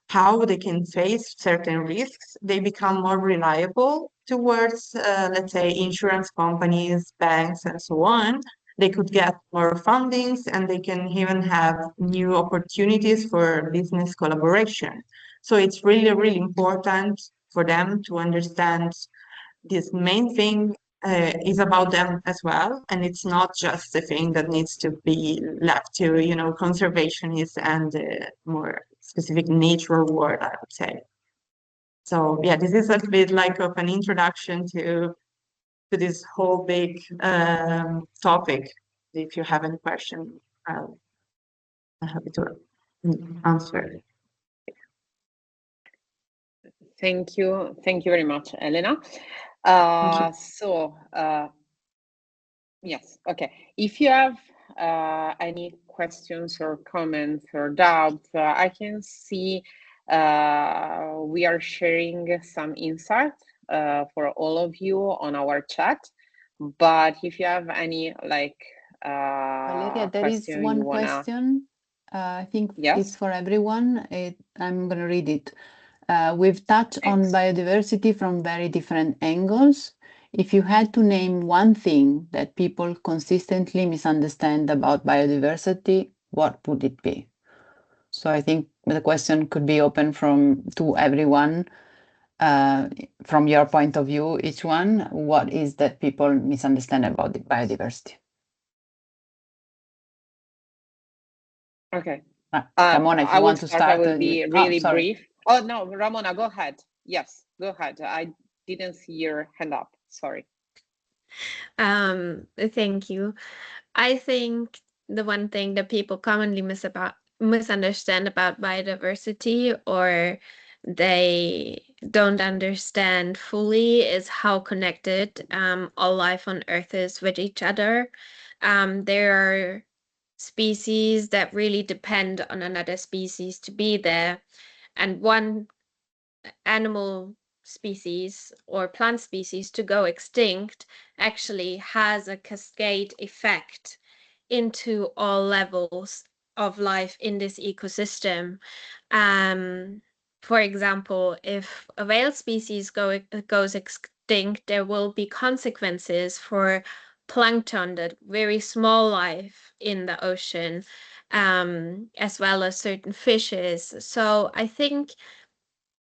how they can face certain risks, they become more reliable towards, let's say, insurance companies, banks, and so on. They could get more fundings and they can even have new opportunities for business collaboration. So it's really, really important for them to understand this main thing is about them as well, and it's not just a thing that needs to be left to, you know, conservationists and more specific nature world, I would say. So yeah, this is a bit like of an introduction to this whole big topic. If you have any question, I'm happy to answer. Thank you very much, Elena. Yes, okay. If you have any questions or comments or doubts, I can see we are sharing some insights for all of you on our chat. But if you have any Valeria, there is question one you wanna... question. I think Yes? it's for everyone. I'm going to read it. We've touched on Thanks. biodiversity from very different angles. If you had to name one thing that people consistently misunderstand about biodiversity, what would it be? So I think the question could be open to everyone. From your point of view, each one, what is that people misunderstand about the biodiversity? Okay. Ramona, if you want to start. I will be really sorry. brief. Oh, no, Ramona, go ahead. Yes, go ahead. I didn't see your hand up. Sorry. Thank you. I think the one thing that people commonly misunderstand about biodiversity, or they don't understand fully, is how connected all life on Earth is with each other. There are species that really depend on another species to be there, and one animal species or plant species to go extinct actually has a cascade effect into all levels of life in this ecosystem. For example, if a whale species goes extinct, there will be consequences for plankton, that very small life in the ocean, as well as certain fishes. So I think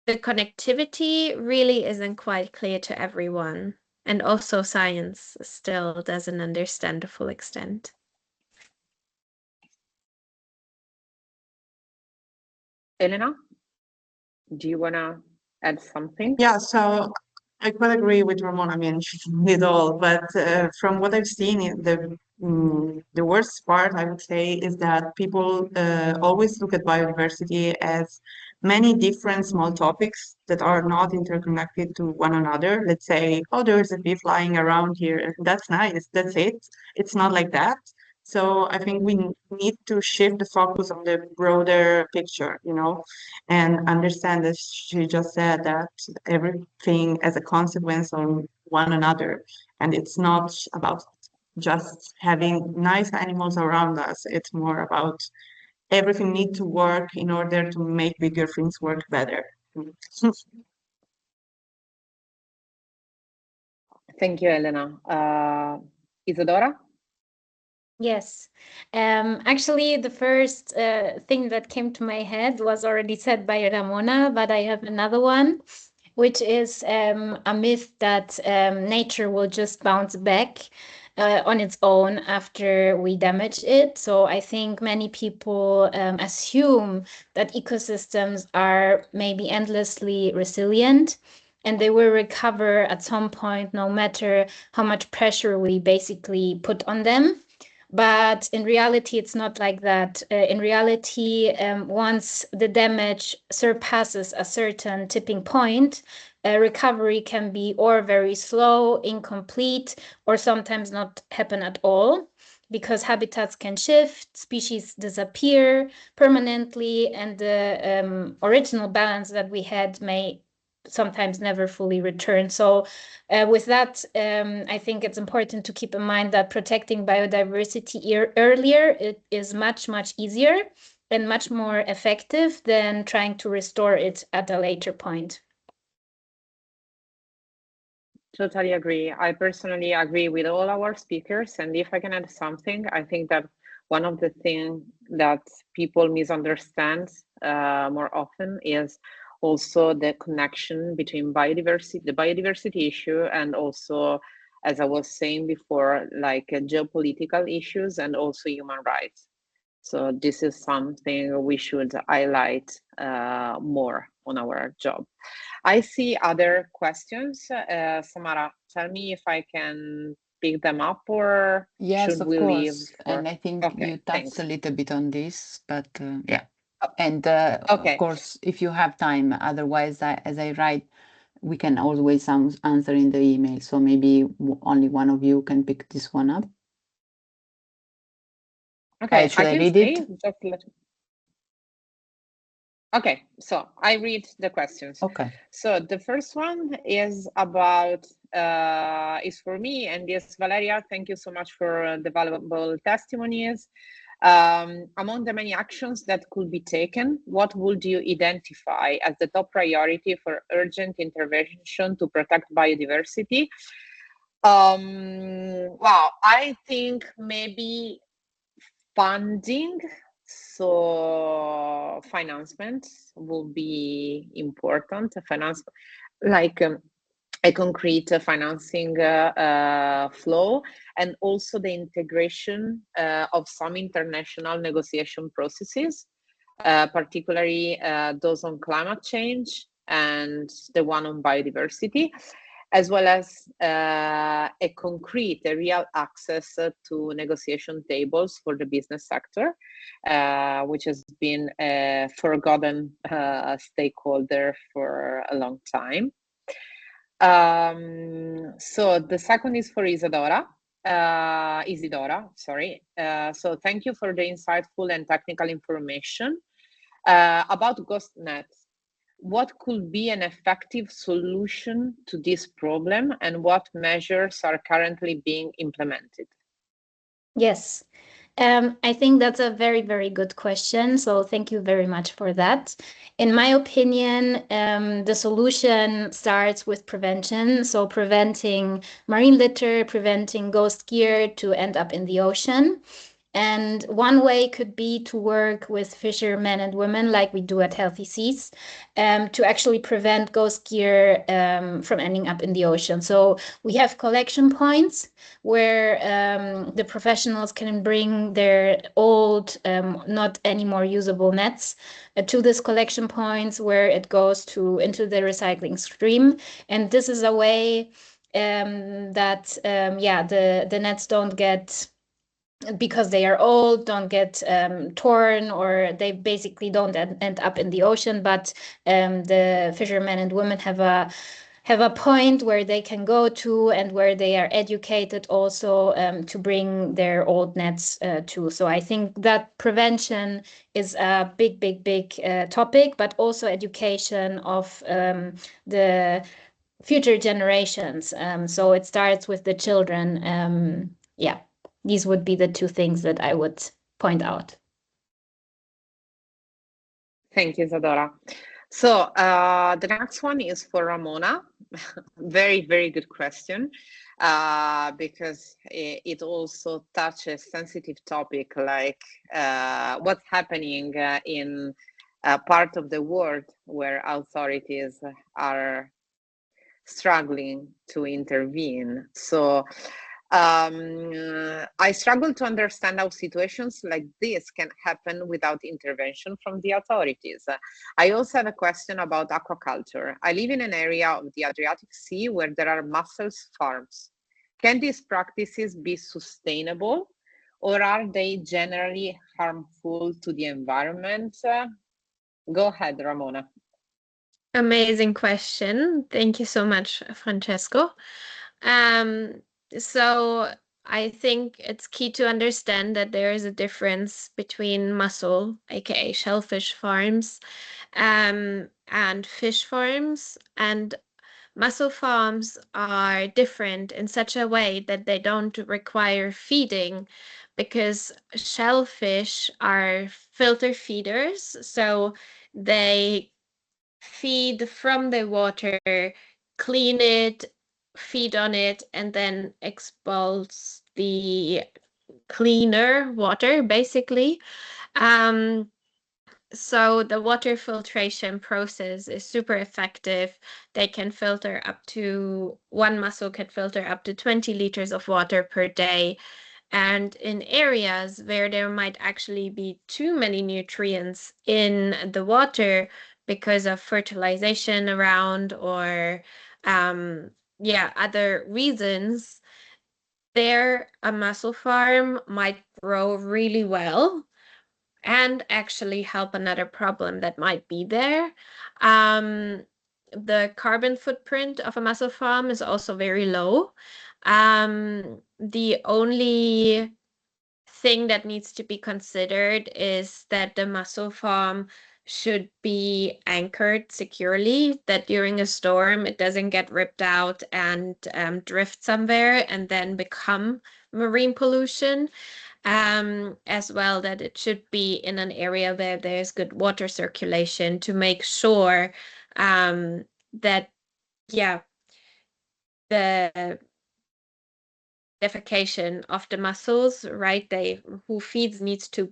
the connectivity really isn't quite clear to everyone. And also science still doesn't understand to full extent. Elena, do you want to add something? Yeah, so I quite agree with Ramona. I mean, she did all, but from what I've seen, the worst part, I would say, is that people always look at biodiversity as many different small topics that are not interconnected to one another. Let's say, oh, there's a bee flying around here. That's nice. That's it. It's not like that. So I think we need to shift the focus on the broader picture, you know, and understand, as she just said, that everything as a consequence on one another, and it's not about just having nice animals around us. It's more about everything need to work in order to make bigger things work better. Thank you, Elena. Isadora? Yes. Actually, the first thing that came to my head was already said by Ramona, but I have another one, which is a myth that nature will just bounce back on its own after we damage it. So I think many people assume that ecosystems are maybe endlessly resilient and they will recover at some point, no matter how much pressure we basically put on them. But in reality, it's not like that. In reality, once the damage surpasses a certain tipping point, recovery can be or very slow, incomplete, or sometimes not happen at all, because habitats can shift, species disappear permanently, and the original balance that we had may sometimes never fully return. So with that, I think it's important to keep in mind that protecting biodiversity earlier, it is much, much easier. and much more effective than trying to restore it at a later point. Totally agree. I personally agree with all our speakers. And if I can add something, I think that one of the things that people misunderstand more often is also the connection between biodiversity, the biodiversity issue, and also, as I was saying before, like geopolitical issues and also human rights. So this is something we should highlight more on our job. I see other questions. Samara, tell me if I can pick them up, or Yes, should of we leave course. for... And I think you Okay, touched thanks. a little bit on this, but yeah. Oh, And of okay, course, if you have time, otherwise, as I write, we can always answer in the email. So maybe only one of you can pick this one up. okay, Should I can read stay. it? Just let... Okay, so I read the questions. Okay. So the first one is about, is for me, and yes, Valeria, thank you so much for the valuable testimonies. Among the many actions that could be taken, what would you identify as the top priority for urgent intervention to protect biodiversity? Wow, I think maybe funding, so financement will be important. Finance, like a concrete financing flow, and also the integration of some international negotiation processes, particularly those on climate change and the one on biodiversity, as well as a concrete, a real access to negotiation tables for the business sector, which has been a forgotten stakeholder for a long time. So the second is for Isidora, sorry. So thank you for the insightful and technical information about ghost nets. What could be an effective solution to this problem, and what measures are currently being implemented? Yes, I think that's a very, very good question. So thank you very much for that. In my opinion, the solution starts with prevention. So preventing marine litter, preventing ghost gear to end up in the ocean. And one way could be to work with fishermen and women, like we do at Healthy Seas, to actually prevent ghost gear from ending up in the ocean. So we have collection points where the professionals can bring their old, not anymore usable nets to this collection points, where it goes into the recycling stream. And this is a way that the nets don't get, because they are old, don't get torn, or they basically don't end up in the ocean. But the fishermen and women have a point where they can go to, and where they are educated also to bring their old nets to. So I think that prevention is a big topic, but also education of the future generations. So it starts with the children. These would be the two things that I would point out. Thank you, Isadora. So the next one is for Ramona. Very, very good question, because it also touches sensitive topic, like what's happening in a part of the world where authorities are struggling to intervene. So I struggle to understand how situations like this can happen without intervention from the authorities. I also have a question about aquaculture. I live in an area of the Adriatic Sea where there are mussels farms. Can these practices be sustainable, or are they generally harmful to the environment? Go ahead, Ramona. Amazing question. Thank you so much, Francesco. So I think it's key to understand that there is a difference between mussel, aka shellfish farms, and fish farms. And mussel farms are different in such a way that they don't require feeding, because shellfish are filter feeders, so they feed from the water, clean it, feed on it, and then expulse the cleaner water, basically. So the water filtration process is super effective. They can filter up to, one mussel can filter up to 20 liters of water per day. And in areas where there might actually be too many nutrients in the water because of fertilization around, or other reasons, there a mussel farm might grow really well and actually help another problem that might be there. The carbon footprint of a mussel farm is also very low. The only thing that needs to be considered is that the mussel farm should be anchored securely, that during a storm it doesn't get ripped out and drift somewhere and then become marine pollution. As well, that it should be in an area where there's good water circulation to make sure that, the defecation of the mussels, right? Who feeds needs to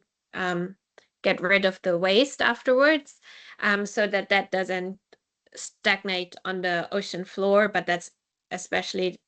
get rid of the waste afterwards, so that doesn't stagnate on the ocean floor, but that's especially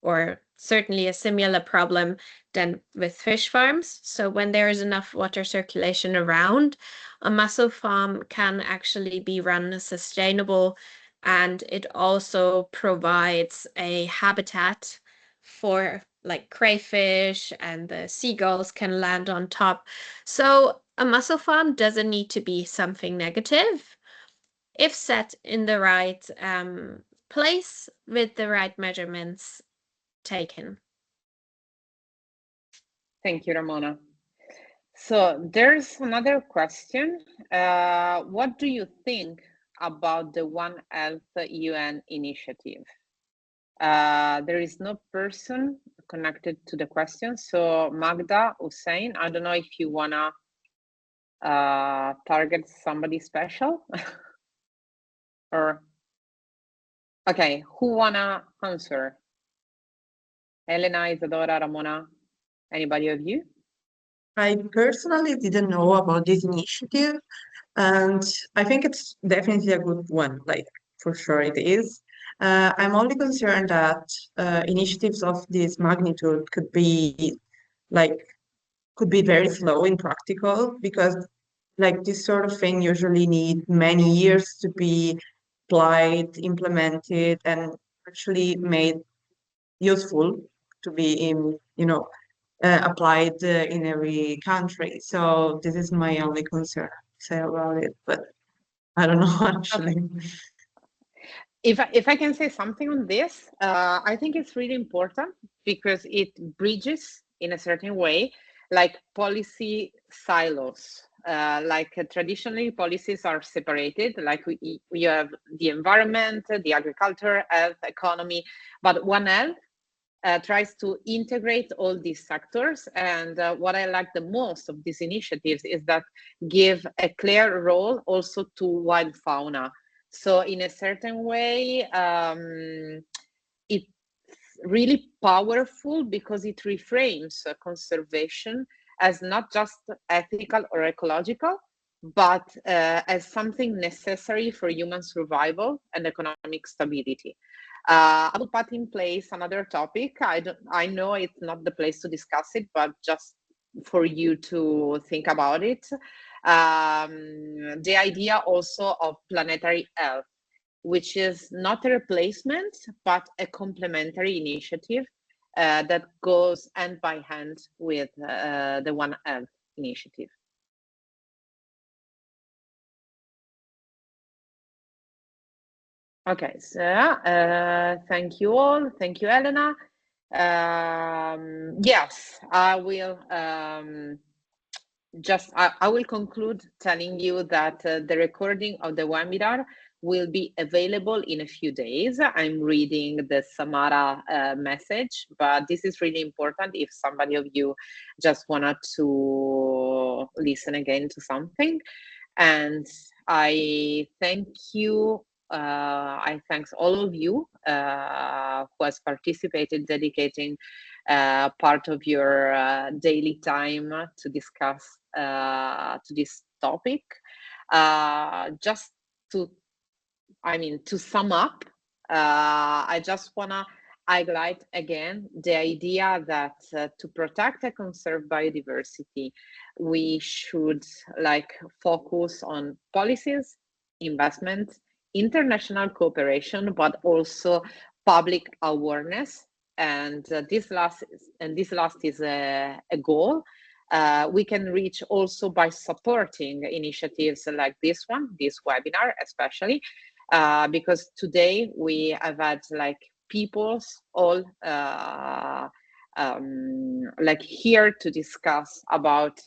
or certainly a similar problem than with fish farms. So when there is enough water circulation around, a mussel farm can actually be run sustainable, and it also provides a habitat for like crayfish, and the seagulls can land on top. So a mussel farm doesn't need to be something negative if set in the right place with the right measurements taken. Thank you, Ramona. So there's another question. What do you think about the One Health UN initiative? There is no person connected to the question. So Magda, Hussein, I don't know if you wanna target somebody special or, okay, who wanna answer? Elena, Isadora, Ramona, anybody of you? I personally didn't know about this initiative, and I think it's definitely a good one, like for sure it is. I'm only concerned that initiatives of this magnitude like could be very slow and practical, because like this sort of thing usually need many years to be applied, implemented, and actually made useful to be in, applied in every country. So this is my only concern say about it, but I don't know actually. Okay. If I can say something on this, I think it's really important because it bridges in a certain way, like policy silos. Traditionally, policies are separated. Like we have the environment, the agriculture, health, economy, but One Health tries to integrate all these sectors. And what I like the most of these initiatives is that give a clear role also to wild fauna. So in a certain way, it's really powerful because it reframes conservation as not just ethical or ecological, but as something necessary for human survival and economic stability. I will put in place another topic. I know it's not the place to discuss it, but just for you to think about it. The idea also of planetary health, which is not a replacement, but a complementary initiative that goes hand by hand with the One Health initiative. Okay, so thank you all. Thank you, Elena. Yes, I will I will conclude telling you that the recording of the webinar will be available in a few days. I'm reading the Samara message, but this is really important if somebody of you just wanted to listen again to something. And I thank you. I thanks all of you who has participated, dedicating part of your daily time to discuss to this topic. Just to, to sum up, I just wanna highlight again the idea that to protect and conserve biodiversity, we should focus on policies, investments, international cooperation, but also public awareness. And this last is a goal we can reach also by supporting initiatives like this one, this webinar especially, because today we have had peoples all here to discuss about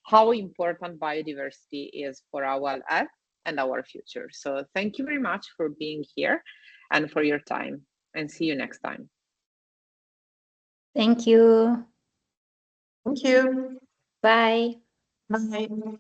how important biodiversity is for our health and our future. So thank you very much for being here and for your time, and see you next time. Thank you. Thank you. Bye. Bye.